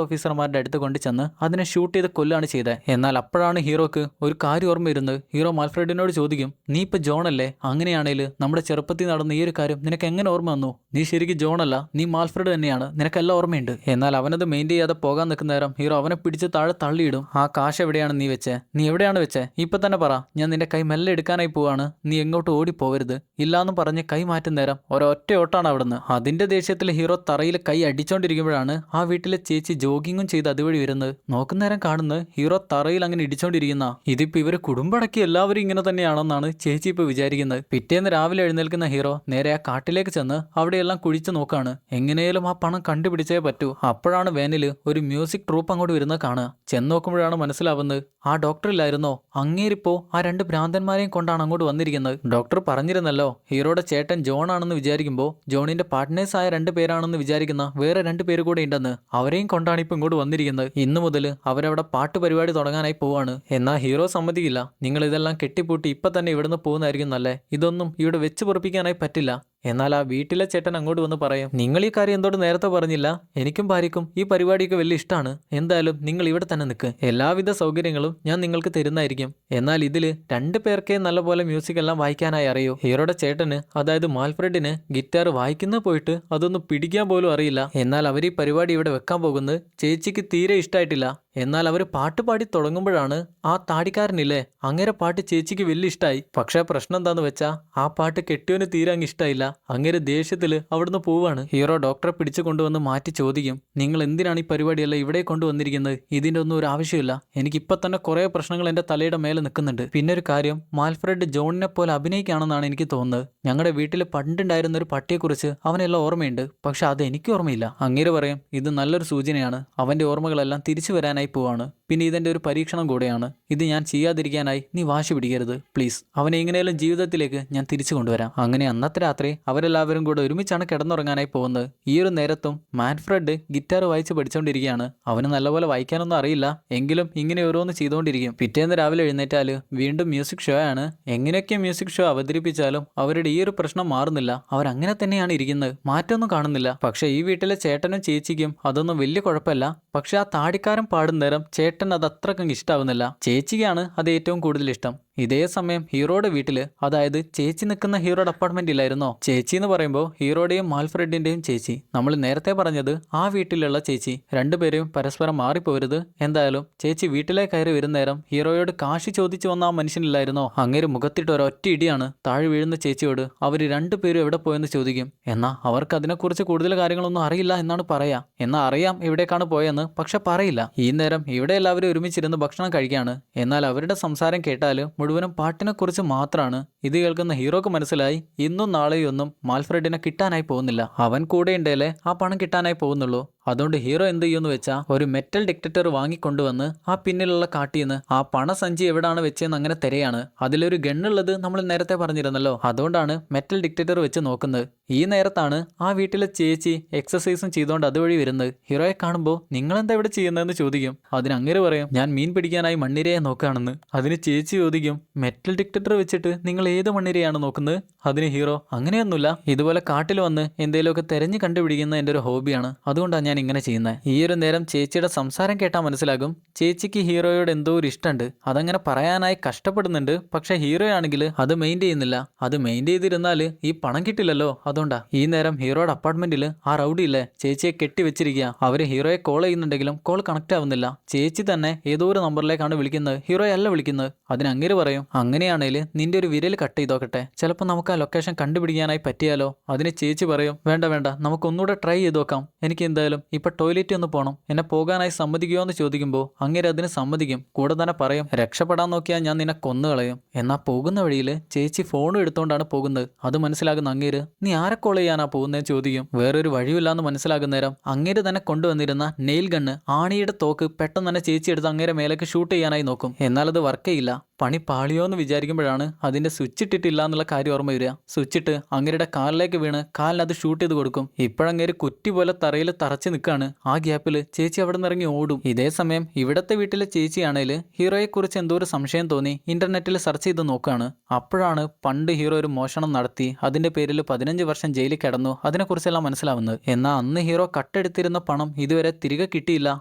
ഓഫീസർമാരുടെ അടുത്ത് കൊണ്ട് ചെന്ന് അതിനെ ഷൂട്ട് ചെയ്ത് കൊല്ലാണ് ചെയ്തത്. എന്നാൽ അപ്പോഴാണ് ഹീറോക്ക് ഒരു കാര്യം ഓർമ്മ വരുന്നത്. ഹീറോ മാൽഫ്രഡിനോട് ചോദിക്കും, നീ ഇപ്പൊ ജോണല്ലേ? അങ്ങനെയാണെങ്കിൽ നമ്മുടെ ചെറുപ്പത്തിൽ നടന്ന ഈ ഒരു കാര്യം നിനക്ക് എങ്ങനെ ഓർമ്മ വന്നു? നീ ശരിക്കും ജോണല്ല, നീ മാൽഫ്രഡ് തന്നെയാണ്, നിനക്കെല്ലാം ഓർമ്മയുണ്ട്. എന്നാൽ അവനത് മെയിൻ ചെയ്യാതെ പോകാൻ നിൽക്കുന്ന നേരം ഹീറോ അവനെ പിടിച്ച് താഴെ തള്ളിയിടും. ആ കാശ് എവിടെയാണ് നീ വെച്ചേ? നീ എവിടെയാണ് വെച്ചേ? ഇപ്പൊ തന്നെ പറ, ഞാൻ നിന്റെ കൈ മെല്ലെ എടുക്കാനായി പോവാണ്, നീ എങ്ങോട്ട് ഓടിപ്പോവരുത്. ഇല്ലാന്ന് പറഞ്ഞ് കൈ മാറ്റുന്ന നേരം ഒരൊറ്റ ഓട്ടാണ് അവിടുന്ന്. അതിന്റെ ദേഷ്യത്തിൽ ഹീറോ തറയിൽ കൈ അടിച്ചോണ്ടിരിക്കുമ്പോഴാണ് ആ വീട്ടിലെ ചേച്ചി ജോഗിങ്ങും ചെയ്ത് അതുവഴി വരുന്നത്. നോക്കുന്നേരം കാണുന്നത് ഹീറോ തറയിൽ അങ്ങനെ ഇടിച്ചോണ്ടിരിക്കുന്ന. ഇതിപ്പോ ഇവര് കുടുംബടക്കി എല്ലാവരും ഇങ്ങനെ തന്നെയാണെന്നാണ് ചേച്ചി ഇപ്പൊ വിചാരിക്കുന്നത്. പിറ്റേന്ന് രാവിലെ എഴുന്നേൽക്കുന്ന ഹീറോ നേരെ ആ കാട്ടിലേക്ക് ചെന്ന് അവിടെയെല്ലാം കുഴിച്ചു നോക്കാണ്. എങ്ങനെയും ആ പണം കണ്ടുപിടിച്ചേ പറ്റൂ. അപ്പോഴാണ് വേനില് ഒരു മ്യൂസിക് ട്രൂപ്പ് അങ്ങോട്ട് വരുന്നത് കാണുക. ചെന്ന് നോക്കുമ്പോഴാണ് മനസ്സിലാവുന്നത് ആ ഡോക്ടറില്ലായിരുന്നോ, അങ്ങേരിപ്പോ ആ രണ്ട് ഭ്രാന്തന്മാരെയും കൊണ്ടാണ് അങ്ങോട്ട് വന്നിരിക്കുന്നത്. ഡോക്ടർ പറഞ്ഞിരുന്നല്ലോ ഹീറോയുടെ ചേട്ടൻ ജോൺ ആണെന്ന് വിചാരിക്കുമ്പോൾ ജോണിന്റെ പാർട്ട്നേഴ്സ് ആയ 2 പേരാണെന്ന് വിചാരിക്കുന്ന വേറെ 2 പേര് കൂടെ ഉണ്ടെന്ന്. അവരെയും കൊണ്ടാണ് ഇപ്പൊ ഇങ്ങോട്ട് വന്നിരിക്കുന്നത്. ഇന്നു മുതൽ അവരവിടെ പാട്ട് പരിപാടി തുടങ്ങാനായി പോവാണ്. എന്നാൽ ഹീറോ സമ്മതിക്കില്ല. നിങ്ങൾ ഇതെല്ലാം കെട്ടിപ്പൂട്ടി ഇപ്പൊ തന്നെ ഇവിടുന്ന് പോകുന്നതായിരിക്കും നല്ലേ. ഇതൊന്നും ഇവിടെ വെച്ച് പൊറപ്പിക്കാനായി പറ്റില്ല. എന്നാൽ ആ വീട്ടിലെ ചേട്ടൻ അങ്ങോട്ട് വന്ന് പറയും, നിങ്ങൾ ഈ കാര്യം എന്തോട് നേരത്തെ പറഞ്ഞില്ല? എനിക്കും ഭാര്യയ്ക്കും ഈ പരിപാടിയൊക്കെ വലിയ ഇഷ്ടമാണ്. എന്തായാലും നിങ്ങൾ ഇവിടെ തന്നെ നിൽക്ക്. എല്ലാവിധ സൗകര്യങ്ങളും ഞാൻ നിങ്ങൾക്ക് തരുന്നതായിരിക്കും. എന്നാൽ ഇതില് 2 പേർക്കേ നല്ലപോലെ മ്യൂസിക് എല്ലാം വായിക്കാനായി അറിയൂ. ഹീറോയുടെ ചേട്ടന്, അതായത് മാൽഫ്രെഡിന് ഗിറ്റാർ വായിക്കുന്ന പോയിട്ട് അതൊന്നും പിടിക്കാൻ പോലും അറിയില്ല. എന്നാൽ അവർ ഈ പരിപാടി ഇവിടെ വെക്കാൻ പോകുന്നത് ചേച്ചിക്ക് തീരെ ഇഷ്ടമായിട്ടില്ല. എന്നാൽ അവർ പാട്ട് പാടി തുടങ്ങുമ്പോഴാണ് ആ താടിക്കാരനില്ലേ, അങ്ങേരെ പാട്ട് ചേച്ചിക്ക് വലിയ ഇഷ്ടമായി. പക്ഷേ പ്രശ്നം എന്താന്ന് വെച്ചാ ആ പാട്ട് കെട്ടിയോന് തീരെ അങ്ങ് ഇഷ്ടമായില്ല. അങ്ങേരെ ദേഷ്യത്തില് അവിടുന്ന് പോവാണ്. ഹീറോ ഡോക്ടറെ പിടിച്ചു കൊണ്ടുവന്ന് മാറ്റി ചോദിക്കും, നിങ്ങൾ എന്തിനാണ് ഈ പരിപാടിയല്ല ഇവിടെ കൊണ്ടുവന്നിരിക്കുന്നത്? ഇതിന്റെ ഒന്നും ഒരു ആവശ്യമില്ല. എനിക്കിപ്പൊ തന്നെ കുറെ പ്രശ്നങ്ങൾ എന്റെ തലയുടെ മേലെ നിൽക്കുന്നുണ്ട്. പിന്നെ ഒരു കാര്യം, മാൽഫ്രെഡ് ജോണിനെ പോലെ അഭിനയിക്കുകയാണെന്നാണ് എനിക്ക് തോന്നുന്നത്. ഞങ്ങളുടെ വീട്ടിൽ പണ്ടുണ്ടായിരുന്ന ഒരു പട്ടിയെക്കുറിച്ച് അവനെല്ലാം ഓർമ്മയുണ്ട്, പക്ഷെ അത് എനിക്ക് ഓർമ്മയില്ല. അങ്ങേര് പറയും, ഇത് നല്ലൊരു സൂചനയാണ്. അവന്റെ ഓർമ്മകളെല്ലാം തിരിച്ചു വരാനായി പോവാണ്. പിന്നെ ഇതെന്റെ ഒരു പരീക്ഷണം കൂടെയാണ്. ഇത് ഞാൻ ചെയ്യാതിരിക്കാനായി നീ വാശി പിടിക്കരുത് പ്ലീസ്. അവനെ എങ്ങനെയാലും ജീവിതത്തിലേക്ക് ഞാൻ തിരിച്ചു കൊണ്ടുവരാം. അങ്ങനെ അന്നത്തെ രാത്രി അവരെല്ലാവരും കൂടെ ഒരുമിച്ചാണ് കിടന്നുറങ്ങാനായി പോകുന്നത്. ഈ ഒരു നേരത്തും മാൻഫ്രെഡ് ഗിറ്റാർ വായിച്ച് പഠിച്ചുകൊണ്ടിരിക്കുകയാണ്. അവന് നല്ലപോലെ വായിക്കാനൊന്നും അറിയില്ല, എങ്കിലും ഇങ്ങനെ ഓരോന്ന് ചെയ്തുകൊണ്ടിരിക്കും. പിറ്റേന്ന് രാവിലെ എഴുന്നേറ്റാല് വീണ്ടും മ്യൂസിക് ഷോ ആണ്. എങ്ങനെയൊക്കെ മ്യൂസിക് ഷോ അവതരിപ്പിച്ചാലും അവരുടെ ഈ ഒരു പ്രശ്നം മാറുന്നില്ല. അവരങ്ങനെ തന്നെയാണ് ഇരിക്കുന്നത്, മാറ്റമൊന്നും കാണുന്നില്ല. പക്ഷെ ഈ വീട്ടിലെ ചേട്ടനും ചേച്ചിക്കും അതൊന്നും വലിയ കുഴപ്പമില്ല. പക്ഷെ ആ താടിക്കാരൻ പാടുന്ന നേരം ചേട്ടൻ അത് അത്രക്കും ഇഷ്ടാവുന്നില്ല. ചേച്ചിക്കാണ് അത് ഏറ്റവും കൂടുതൽ ഇഷ്ടം. ഇതേ സമയം ഹീറോയുടെ വീട്ടില്, അതായത് ചേച്ചി നിൽക്കുന്ന ഹീറോയുടെ അപ്പാർട്ട്മെന്റ് ഇല്ലായിരുന്നോ? ചേച്ചി എന്ന് പറയുമ്പോൾ ഹീറോയുടെയും മാൽഫ്രെഡിന്റെയും ചേച്ചി. നമ്മൾ നേരത്തെ പറഞ്ഞത് ആ വീട്ടിലുള്ള ചേച്ചി. 2 പേരെയും പരസ്പരം മാറിപ്പോരുത്. എന്തായാലും ചേച്ചി വീട്ടിലേക്ക് കയറി വരുന്നേരം ഹീറോയോട് കാശി ചോദിച്ചു വന്ന ആ മനുഷ്യനില്ലായിരുന്നോ, അങ്ങേര് മുഖത്തിട്ട് ഒരൊറ്റ ഇടിയാണ് താഴെ വീഴുന്ന ചേച്ചിയോട്. അവർ 2 പേരും എവിടെ പോയെന്ന് ചോദിക്കും. എന്നാൽ അവർക്ക് അതിനെക്കുറിച്ച് കൂടുതൽ കാര്യങ്ങളൊന്നും അറിയില്ല എന്നാണ് പറയാ. എന്നാൽ അറിയാം എവിടേക്കാണ് പോയെന്ന്, പക്ഷെ പറയില്ല. ഈ നേരം ഇവിടെ എല്ലാവരും ഒരുമിച്ചിരുന്ന് ഭക്ഷണം കഴിക്കുകയാണ്. എന്നാൽ അവരുടെ സംസാരം കേട്ടാൽ മുഴുവനും പാട്ടിനെ കുറിച്ച് മാത്രമാണ്. ഇത് കേൾക്കുന്ന ഹീറോക്ക് മനസ്സിലായി ഇന്നും നാളെയും ഒന്നും മാൽഫ്രെഡിനെ കിട്ടാനായി പോകുന്നില്ല. അവൻ കൂടെ ഉണ്ടേലേ ആ പണം കിട്ടാനായി പോകുന്നുള്ളൂ. അതുകൊണ്ട് ഹീറോ എന്ത് ചെയ്യുമെന്ന് വെച്ചാൽ ഒരു മെറ്റൽ ഡിറ്റക്ടർ വാങ്ങിക്കൊണ്ടുവന്ന് ആ പിന്നിലുള്ള കാട്ടിന്ന് ആ പണസഞ്ചി എവിടാണ് വെച്ചെന്ന് അങ്ങനെ തിരയാണ്. അതിലൊരു ഗണ്ണുള്ളത് നമ്മൾ നേരത്തെ പറഞ്ഞിരുന്നല്ലോ, അതുകൊണ്ടാണ് മെറ്റൽ ഡിറ്റക്ടർ വെച്ച് നോക്കുന്നത്. ഈ നേരത്താണ് ആ വീട്ടിലെ ചേച്ചി എക്സസൈസും ചെയ്തുകൊണ്ട് അതുവഴി വരുന്നത്. ഹീറോയെ കാണുമ്പോൾ നിങ്ങളെന്താ ഇവിടെ ചെയ്യുന്നതെന്ന് ചോദിക്കും. അതിന് അങ്ങനെ പറയും, ഞാൻ മീൻ പിടിക്കാനായി മണ്ണിരയെ നോക്കുകയാണെന്ന്. അതിന് ചേച്ചി ചോദിക്കും, മെറ്റൽ ഡിറ്റക്ടർ വെച്ചിട്ട് നിങ്ങൾ ഏത് മണ്ണിരയാണ് നോക്കുന്നത്? അതിന് ഹീറോ, അങ്ങനെയൊന്നുമില്ല, ഇതുപോലെ കാട്ടിൽ വന്ന് എന്തെങ്കിലുമൊക്കെ തെരഞ്ഞു കണ്ടുപിടിക്കുന്ന എൻ്റെ ഒരു ഹോബിയാണ്, അതുകൊണ്ടാണ് ഞാൻ ഇങ്ങനെ ചെയ്യുന്നത്. ഈ ഒരു നേരം ചേച്ചിയുടെ സംസാരം കേട്ടാൽ മനസ്സിലാകും ചേച്ചിക്ക് ഹീറോയോട് എന്തോ ഒരു ഇഷ്ടമുണ്ട്. അതങ്ങനെ പറയാനായി കഷ്ടപ്പെടുന്നുണ്ട്. പക്ഷെ ഹീറോ ആണെങ്കിൽ അത് മെയിൻ ചെയ്യുന്നില്ല. അത് മെയിൻ ചെയ്തിരുന്നാൽ ഈ പണം കിട്ടില്ലല്ലോ, അതുകൊണ്ടാ. ഈ നേരം ഹീറോയുടെ അപ്പാർട്ട്മെന്റിൽ ആ റൗഡിയില്ലേ ചേച്ചിയെ കെട്ടിവെച്ചിരിക്കുക. അവര് ഹീറോയെ കോൾ ചെയ്യുന്നുണ്ടെങ്കിലും കോൾ കണക്ട് ആവുന്നില്ല. ചേച്ചി തന്നെ ഏതോ ഒരു നമ്പറിലേക്കാണ് വിളിക്കുന്നത്, ഹീറോയെ അല്ല വിളിക്കുന്നത്. അതിന് അങ്ങേര് പറയും, അങ്ങനെയാണെങ്കിൽ നിന്റെ ഒരു വിരൽ കട്ട് ചെയ്തോക്കട്ടെ, ചിലപ്പോൾ നമുക്ക് ആ ലൊക്കേഷൻ കണ്ടുപിടിക്കാനായി പറ്റിയാലോ. അതിന് ചേച്ചി പറയും, വേണ്ട വേണ്ട, നമുക്കൊന്നുകൂടെ ട്രൈ ചെയ്ത് നോക്കാം. എനിക്ക് എന്തായാലും ഇപ്പൊ ടോയ്ലറ്റ് ഒന്ന് പോകണം, എന്നെ പോകാനായി സമ്മതിക്കുമോ എന്ന് ചോദിക്കുമ്പോൾ അങ്ങേര് അതിന് സമ്മതിക്കും. കൂടെ തന്നെ പറയും, രക്ഷപ്പെടാൻ നോക്കിയാൽ ഞാൻ നിന്നെ കൊന്നുകളയും. എന്നാൽ പോകുന്ന വഴിയിൽ ചേച്ചി ഫോണും എടുത്തുകൊണ്ടാണ് പോകുന്നത്. അത് മനസ്സിലാകുന്ന അങ്ങേര്, നീ ആരെ കോൾ ചെയ്യാനാ പോകുന്നതെന്ന് ചോദിക്കും. വേറൊരു വഴിയില്ലാന്ന് മനസ്സിലാകുന്ന നേരം അങ്ങേര് തന്നെ കൊണ്ടുവന്നിരുന്ന നെയിൽ ഗണ്ണ്, ആണിയുടെ തോക്ക് പെട്ടെന്ന് തന്നെ ചേച്ചി എടുത്ത് അങ്ങേരെ മേലേക്ക് ഷൂട്ട് ചെയ്യാനായി നോക്കും. എന്നാൽ അത് വർക്ക് ചെയ്യില്ല. പണി പാളിയോ എന്ന് വിചാരിക്കുമ്പോഴാണ് അതിന്റെ സ്വിച്ച് ഇട്ടിട്ടില്ല എന്നുള്ള കാര്യം ഓർമ്മ വരിക. സ്വിച്ച് ഇട്ട് അങ്ങേരുടെ കാലിലേക്ക് വീണ് കാലിന് അത് ഷൂട്ട് ചെയ്ത് കൊടുക്കും. ഇപ്പോഴങ്ങേര് കുറ്റി പോലെ തറയിൽ തറച്ച് നിൽക്കാണ്. ആ ഗ്യാപ്പിൽ ചേച്ചി അവിടെ നിന്ന് ഇറങ്ങി ഓടും. ഇതേ സമയം ഇവിടത്തെ വീട്ടിലെ ചേച്ചിയാണെങ്കിൽ ഹീറോയെ കുറിച്ച് എന്തോ ഒരു സംശയം തോന്നി ഇന്റർനെറ്റിൽ സെർച്ച് ചെയ്ത് നോക്കുകയാണ്. അപ്പോഴാണ് പണ്ട് ഹീറോ ഒരു മോഷണം നടത്തി അതിന്റെ പേരിൽ 15 വർഷം ജയിലിൽ കിടന്നു അതിനെക്കുറിച്ചെല്ലാം മനസ്സിലാവുന്നത്. എന്നാൽ അന്ന് ഹീറോ കട്ടെടുത്തിരുന്ന പണം ഇതുവരെ തിരികെ കിട്ടിയില്ല,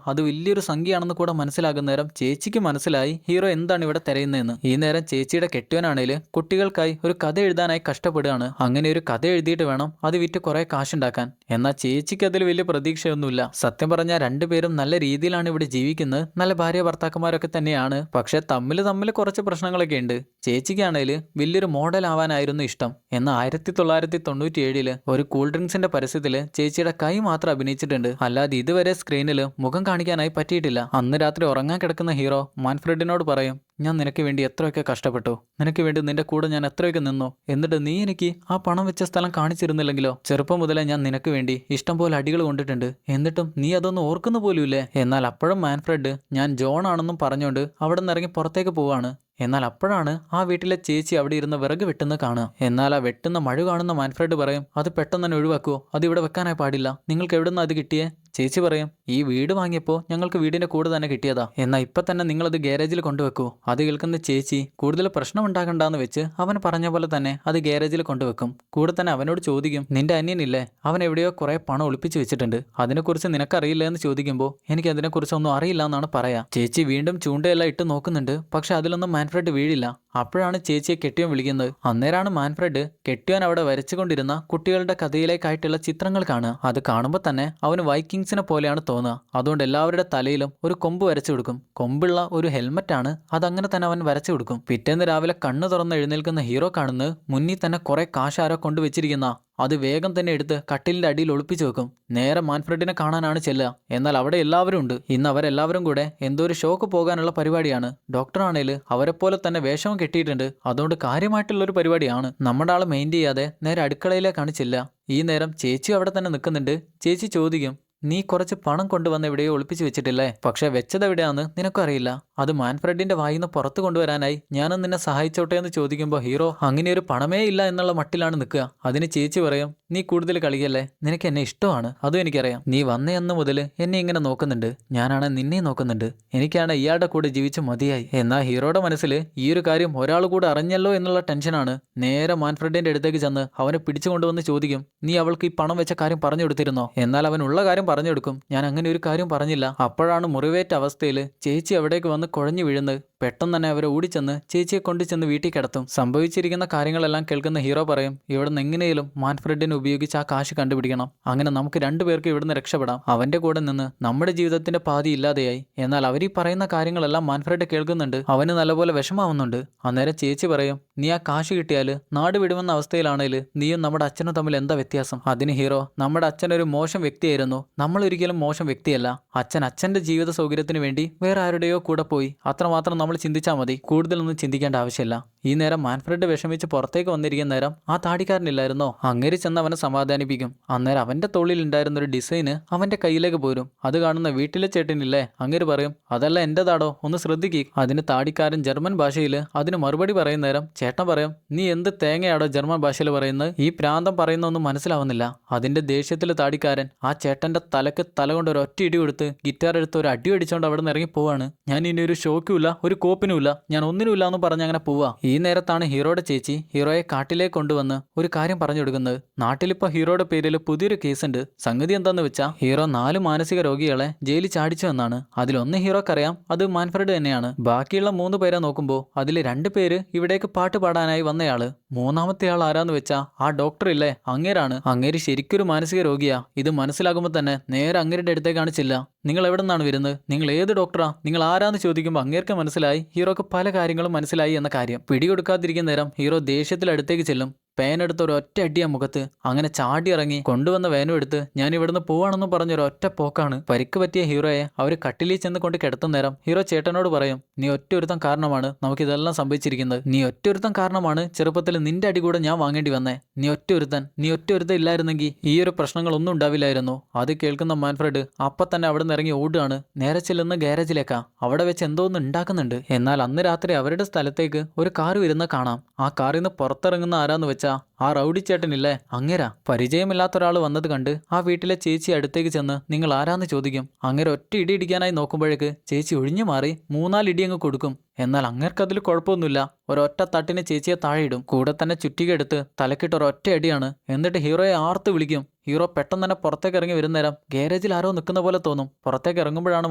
അത് വലിയൊരു സംഖ്യയാണെന്ന് കൂടെ മനസ്സിലാകുന്ന നേരം ചേച്ചിക്ക് മനസ്സിലായി ഹീറോ എന്താണ് ഇവിടെ തിരയുന്നത്. ഈ നേരം ചേച്ചിയുടെ കെട്ടിയവനാണേല് കുട്ടികൾക്കായി ഒരു കഥ എഴുതാനായി കഷ്ടപ്പെടുകയാണ്. അങ്ങനെ ഒരു കഥ എഴുതിയിട്ട് വേണം അത് വിറ്റ് കുറെ കാശുണ്ടാക്കാൻ. എന്നാൽ ചേച്ചിക്ക് അതിൽ വലിയ പ്രതീക്ഷയൊന്നും അങ്ങനെയൊന്നുമില്ല. സത്യം പറഞ്ഞാൽ രണ്ടുപേരും നല്ല രീതിയിലാണ് ഇവിടെ ജീവിക്കുന്നത്. നല്ല ഭാര്യ ഭർത്താക്കന്മാരൊക്കെ തന്നെയാണ്. പക്ഷെ തമ്മിൽ കുറച്ച് പ്രശ്നങ്ങളൊക്കെ ഉണ്ട്. ചേച്ചിക്കാണെങ്കിൽ വലിയൊരു മോഡൽ ആവാനായിരുന്നു ഇഷ്ടം. എന്നാൽ 1997 ഒരു കൂൾ ഡ്രിങ്ക്സിന്റെ പരസ്യത്തിൽ ചേച്ചിയുടെ കൈ മാത്രം അഭിനയിച്ചിട്ടുണ്ട്. അല്ലാതെ ഇതുവരെ സ്ക്രീനിൽ മുഖം കാണിക്കാനായി പറ്റിയിട്ടില്ല. അന്ന് രാത്രി ഉറങ്ങാൻ കിടക്കുന്ന ഹീറോ മാൻഫ്രെഡിനോട് പറയും, ഞാൻ നിനക്ക് വേണ്ടി എത്രയൊക്കെ കഷ്ടപ്പെട്ടു, നിനക്ക് വേണ്ടി നിന്റെ കൂടെ ഞാൻ എത്രയൊക്കെ നിന്നു, എന്നിട്ട് നീ എനിക്ക് ആ പണം വെച്ച സ്ഥലം കാണിച്ചിരുന്നില്ലെങ്കിലോ? ചെറുപ്പം മുതലേ ഞാൻ നിനക്ക് വേണ്ടി ഇഷ്ടം പോലെ അടികൾ കൊണ്ടിട്ടുണ്ട്, എന്നിട്ടും നീ അതൊന്നും ഓർക്കുന്നു പോലുമില്ലേ? എന്നാൽ അപ്പോഴും മാൻഫ്രെഡ് ഞാൻ ജോൺ ആണെന്നും പറഞ്ഞുകൊണ്ട് അവിടെ നിന്ന് ഇറങ്ങി പുറത്തേക്ക് പോവാണ്. എന്നാൽ അപ്പോഴാണ് ആ വീട്ടിലെ ചേച്ചി അവിടെ ഇരുന്ന് വിറക് വെട്ടുന്ന കാണുക. എന്നാൽ ആ വെട്ടുന്ന മഴ കാണുന്ന മാൻഫ്രെഡ് പറയും, അത് പെട്ടെന്ന് തന്നെ ഒഴിവാക്കുവോ, അത് ഇവിടെ വെക്കാനായി പാടില്ല, നിങ്ങൾക്ക് എവിടെ നിന്ന് അത് കിട്ടിയേ? ചേച്ചി പറയും, ഈ വീട് വാങ്ങിയപ്പോൾ ഞങ്ങൾക്ക് വീടിന്റെ കൂടെ തന്നെ കിട്ടിയതാ, എന്നാൽ ഇപ്പൊ തന്നെ നിങ്ങളത് ഗാരേജിൽ കൊണ്ടുവെക്കൂ. അത് കേൾക്കുന്ന ചേച്ചി കൂടുതൽ പ്രശ്നം ഉണ്ടാകണ്ടെന്ന് വെച്ച് അവൻ പറഞ്ഞ പോലെ തന്നെ അത് ഗാരേജിൽ കൊണ്ടുവെക്കും. കൂടെ തന്നെ അവനോട് ചോദിക്കും, നിന്റെ അനിയനില്ലേ, അവൻ എവിടെയോ കുറെ പണം ഒളിപ്പിച്ച് വെച്ചിട്ടുണ്ട്, അതിനെക്കുറിച്ച് നിനക്കറിയില്ല എന്ന് ചോദിക്കുമ്പോൾ എനിക്ക് അതിനെക്കുറിച്ചൊന്നും അറിയില്ല എന്നാണ് പറയാ. ചേച്ചി വീണ്ടും ചൂണ്ടയെല്ലാം ഇട്ട് നോക്കുന്നുണ്ട്. പക്ഷെ അതിലൊന്നും മാൻഫ്രെഡ് വീഴില്ല. അപ്പോഴാണ് ചേച്ചിയെ കെട്ടിയോൻ വിളിക്കുന്നത്. അന്നേരമാണ് മാൻഫ്രെഡ് കെട്ടിയോൻ അവിടെ വരച്ചുകൊണ്ടിരുന്ന കുട്ടികളുടെ കഥയിലേക്കായിട്ടുള്ള ചിത്രങ്ങൾ കാണുക. അത് കാണുമ്പോൾ തന്നെ അവന് വൈക്കിങ്സിനെ പോലെയാണ് തോന്നുക. അതുകൊണ്ട് എല്ലാവരുടെ തലയിലും ഒരു കൊമ്പ് വരച്ചു കൊടുക്കും. കൊമ്പുള്ള ഒരു ഹെൽമറ്റാണ്, അതങ്ങനെ തന്നെ അവൻ വരച്ചു കൊടുക്കും. പിറ്റേന്ന് രാവിലെ കണ്ണ് തുറന്ന് എഴുന്നേൽക്കുന്ന ഹീറോ കാണുന്നത് മുന്നിൽ തന്നെ കുറെ കാശാരോ കൊണ്ടുവച്ചിരിക്കുന്ന അത് വേഗം തന്നെ എടുത്ത് കട്ടിലിന്റെ അടിയിൽ ഒളിപ്പിച്ചു വെക്കും. നേരെ മാൻഫ്രെഡിനെ കാണാനാണ് ചെല്ലുക. എന്നാൽ അവിടെ എല്ലാവരും ഉണ്ട്. ഇന്ന് അവരെല്ലാവരും കൂടെ എന്തോ ഒരു ഷോക്ക് പോകാനുള്ള പരിപാടിയാണ്. ഡോക്ടറാണേൽ അവരെപ്പോലെ തന്നെ വേഷവും കെട്ടിയിട്ടുണ്ട്. അതുകൊണ്ട് കാര്യമായിട്ടുള്ളൊരു പരിപാടിയാണ്. നമ്മുടെ ആൾ മെയിൻ ചെയ്യാതെ നേരെ അടുക്കളയിലേക്കാണ് ചെല്ലുക. ഈ നേരം ചേച്ചി അവിടെ തന്നെ നിൽക്കുന്നുണ്ട്. ചേച്ചി ചോദിക്കും, നീ കുറച്ച് പണം കൊണ്ടുവന്ന് എവിടെയോ ഒളിപ്പിച്ചു വെച്ചിട്ടില്ലേ? പക്ഷെ വെച്ചതെവിടെയാന്ന് നിനക്കും അറിയില്ല. അത് മാൻഫ്രെഡിന്റെ വായിന്ന് പുറത്ത് കൊണ്ടുവരാനായി ഞാനും നിന്നെ സഹായിച്ചോട്ടെ എന്ന് ചോദിക്കുമ്പോൾ ഹീറോ അങ്ങനെ ഒരു പണമേ ഇല്ല എന്നുള്ള മട്ടിലാണ് നിൽക്കുക. അതിന് ചേച്ചി പറയും, നീ കൂടുതൽ കളിക്കല്ലേ, നിനക്ക് എന്നെ ഇഷ്ടമാണ്, അതും എനിക്കറിയാം. നീ വന്ന അന്ന് മുതൽ എന്നെ ഇങ്ങനെ നോക്കുന്നുണ്ട്, ഞാനാണ് നിന്നെ നോക്കുന്നുണ്ട്, എനിക്കാണ് ഇയാളുടെ കൂടെ ജീവിച്ച് മതിയായി. എന്നാൽ ഹീറോയുടെ മനസ്സിൽ ഈ ഒരു കാര്യം ഒരാൾ കൂടെ അറിഞ്ഞല്ലോ എന്നുള്ള ടെൻഷനാണ്. നേരെ മാൻഫ്രെഡിന്റെ അടുത്തേക്ക് ചെന്ന് അവനെ പിടിച്ചു കൊണ്ടുവന്ന് ചോദിക്കും, നീ അവൾക്ക് ഈ പണം വെച്ച കാര്യം പറഞ്ഞു കൊടുത്തിരുന്നോ? എന്നാൽ അവനുള്ള കാര്യം പറഞ്ഞു കൊടുക്കും, ഞാൻ അങ്ങനെ ഒരു കാര്യം പറഞ്ഞില്ല. അപ്പോഴാണ് മുറിവേറ്റ അവസ്ഥയിൽ ചേച്ചി അവിടേക്ക് വന്ന് കുഴഞ്ഞു വീഴുന്നത്. പെട്ടെന്ന് തന്നെ അവരെ ഓടിച്ചെന്ന് ചേച്ചിയെ കൊണ്ടു ചെന്ന് വീട്ടിൽ കിടത്തും. സംഭവിച്ചിരിക്കുന്ന കാര്യങ്ങളെല്ലാം കേൾക്കുന്ന ഹീറോ പറയും, ഇവിടുന്ന് എങ്ങനെയും മാൻഫ്രെഡിനെ ഉപയോഗിച്ച് ആ കാശ് കണ്ടുപിടിക്കണം, അങ്ങനെ നമുക്ക് രണ്ടുപേർക്ക് ഇവിടുന്ന് രക്ഷപ്പെടാം. അവന്റെ കൂടെ നിന്ന് നമ്മുടെ ജീവിതത്തിന്റെ പാതി ഇല്ലാതെയായി. എന്നാൽ അവരീ പറയുന്ന കാര്യങ്ങളെല്ലാം മാൻഫ്രെഡ് കേൾക്കുന്നുണ്ട്. അവന് നല്ലപോലെ വിഷമാവുന്നുണ്ട്. അന്നേരം ചേച്ചി പറയും, നീ ആ കാശ് കിട്ടിയാൽ നാട് വിടുമെന്ന അവസ്ഥയിലാണേൽ നീയും നമ്മുടെ അച്ഛനും തമ്മിൽ എന്താ വ്യത്യാസം? അതിന് ഹീറോ, നമ്മുടെ അച്ഛൻ ഒരു മോശം വ്യക്തിയായിരുന്നു, നമ്മൾ ഒരിക്കലും മോശം വ്യക്തിയല്ല. അച്ഛൻ അച്ഛന്റെ ജീവിത സൗകര്യത്തിന് വേണ്ടി വേറെ ആരുടെയോ കൂടെ പോയി, അത്രമാത്രം നമ്മൾ ചിന്തിച്ചാൽ മതി, കൂടുതലൊന്നും ചിന്തിക്കേണ്ട ആവശ്യമില്ല. ഈ നേരം മാൻഫ്രെഡ് വിഷമിച്ച് പുറത്തേക്ക് വന്നിരിക്കുന്ന നേരം ആ താടിക്കാരനില്ലായിരുന്നോ, അങ്ങേരി ചെന്ന് അവനെ സമാധാനിപ്പിക്കും. അന്നേരം അവന്റെ തോളിൽ ഉണ്ടായിരുന്ന ഒരു ഡിസൈന് അവന്റെ കയ്യിലേക്ക് പോരും. അത് കാണുന്ന വീട്ടിലെ ചേട്ടനില്ലേ, അങ്ങേര് പറയും, അതല്ല എന്റേതാടോ, ഒന്ന് ശ്രദ്ധിക്കുക. അതിന് താടിക്കാരൻ ജർമ്മൻ ഭാഷയിൽ അതിന് മറുപടി പറയുന്ന നേരം ചേട്ടൻ പറയും, നീ എന്ത് തേങ്ങയാടോ ജർമ്മൻ ഭാഷയിൽ പറയുന്നത്, ഈ പ്രാന്തം പറയുന്നൊന്നും മനസ്സിലാവുന്നില്ല. അതിന്റെ ദേഷ്യത്തിൽ താടിക്കാരൻ ആ ചേട്ടന്റെ തലക്ക് തല കൊണ്ട് ഒരു ഒറ്റ ഇടി കൊടുത്ത് ഗിറ്റാർ എടുത്ത് ഒരു അടി അടിച്ചോണ്ട് അവിടെ നിന്ന് ഇറങ്ങി പോവാണ്. ഞാൻ ഇനി ഒരു ഷോക്കുമില്ല, ഒരു കോപ്പിനുമില്ല, ഞാൻ ഒന്നിനുമില്ല എന്ന് പറഞ്ഞ് അങ്ങനെ പോവാ. ഈ നേരത്താണ് ഹീറോയുടെ ചേച്ചി ഹീറോയെ കാട്ടിലേക്ക് കൊണ്ടുവന്ന് ഒരു കാര്യം പറഞ്ഞു കൊടുക്കുന്നത്. നാട്ടിലിപ്പോ ഹീറോയുടെ പേരിൽ പുതിയൊരു കേസുണ്ട്. സംഗതി എന്താന്ന് വെച്ചാൽ ഹീറോ 4 മാനസിക രോഗികളെ ജയിലിൽ ചാടിച്ചു എന്നാണ്. അതിലൊന്ന് ഹീറോക്കറിയാം, അത് മാൻഫ്രെഡ് തന്നെയാണ്. ബാക്കിയുള്ള 3 പേരെ നോക്കുമ്പോൾ അതിൽ 2 പേര് ഇവിടേക്ക് പാട്ട് പാടാനായി വന്നയാള്. മൂന്നാമത്തെ ആൾ ആരാന്ന് വെച്ചാ ആ ഡോക്ടർ ഇല്ലേ, അങ്ങേരാണ്. അങ്ങേര് ശരിക്കൊരു മാനസിക രോഗിയാ. ഇത് മനസ്സിലാകുമ്പോൾ തന്നെ നേരെ അങ്ങേരുടെ അടുത്തേക്കാണ് ചെല്ലുക. നിങ്ങൾ എവിടെ നിന്നാണ് വരുന്നത്, നിങ്ങൾ ഏത് ഡോക്ടറാ, നിങ്ങൾ ആരാന്ന് ചോദിക്കുമ്പോൾ അങ്ങേർക്ക് മനസ്സിലായി ഹീറോക്ക് പല കാര്യങ്ങളും മനസ്സിലായി എന്ന കാര്യം. പിടികൊടുക്കാതിരിക്കുന്ന നേരം ഹീറോ ദേഷ്യത്തിൽ അടുത്തേക്ക് ചെല്ലും. പേനെടുത്ത് ഒരു ഒറ്റ അടിയ മുഖത്ത്. അങ്ങനെ ചാടി ഇറങ്ങി കൊണ്ടുവന്ന വേനും എടുത്ത് ഞാൻ ഇവിടുന്ന് പോവാണെന്ന് പറഞ്ഞൊരു ഒറ്റ പോക്കാണ്. പരിക്ക് പറ്റിയ ഹീറോയെ അവർ കട്ടിലിൽ ചെന്ന് കൊണ്ട് കിടത്തുന്ന നേരം ഹീറോ ചേട്ടനോട് പറയും, നീ ഒറ്റൊരുത്തം കാരണമാണ് നമുക്കിതെല്ലാം സംഭവിച്ചിരിക്കുന്നത്. നീ ഒറ്റൊരുത്തം കാരണമാണ് ചെറുപ്പത്തിൽ നിന്റെ അടി കൂടെ ഞാൻ വാങ്ങേണ്ടി വന്നേ. നീ ഒറ്റൊരുത്തൻ ഇല്ലായിരുന്നെങ്കിൽ ഈ ഒരു പ്രശ്നങ്ങളൊന്നും ഉണ്ടാവില്ലായിരുന്നു. അത് കേൾക്കുന്ന മാൻഫ്രെഡ് അപ്പൊ തന്നെ അവിടെ നിന്ന് ഇറങ്ങി ഓടുകയാണ്. നേരെ ചെല്ലുന്ന ഗാരേജിലേക്കാ. അവിടെ വെച്ച് എന്തോ ഒന്ന് ഉണ്ടാക്കുന്നുണ്ട്. എന്നാൽ അന്ന് രാത്രി അവരുടെ സ്ഥലത്തേക്ക് ഒരു കാർ വരുന്ന കാണാം. ആ കാറിൽ നിന്ന് പുറത്തിറങ്ങുന്ന ആരാന്ന് വെച്ചാ ആ റൗഡി ചേട്ടനില്ലേ, അങ്ങേരാ. പരിചയമില്ലാത്ത ഒരാൾ വന്നത് കണ്ട് ആ വീട്ടിലെ ചേച്ചി അടുത്തേക്ക് ചെന്ന് നിങ്ങൾ ആരാന്ന് ചോദിക്കും. അങ്ങേര് ഒറ്റ ഇടി ഇടിക്കാനായി നോക്കുമ്പോഴേക്ക് ചേച്ചി ഒഴിഞ്ഞു മാറി 3-4 ഇടി അങ്ങ് കൊടുക്കും. എന്നാൽ അങ്ങേർക്കതിൽ കുഴപ്പമൊന്നുമില്ല. ഒരൊറ്റ തട്ടിന് ചേച്ചിയെ താഴെയിടും. കൂടെ തന്നെ ചുറ്റിക എടുത്ത് തലക്കിട്ട് ഒരൊറ്റ അടിയാണ്. എന്നിട്ട് ഹീറോയെ ആർത്ത് വിളിക്കും. ഹീറോ പെട്ടെന്ന് തന്നെ പുറത്തേക്ക് ഇറങ്ങി വരുന്ന നേരം ഗാരേജിൽ ആരോ നിൽക്കുന്ന പോലെ തോന്നും. പുറത്തേക്ക് ഇറങ്ങുമ്പോഴാണ്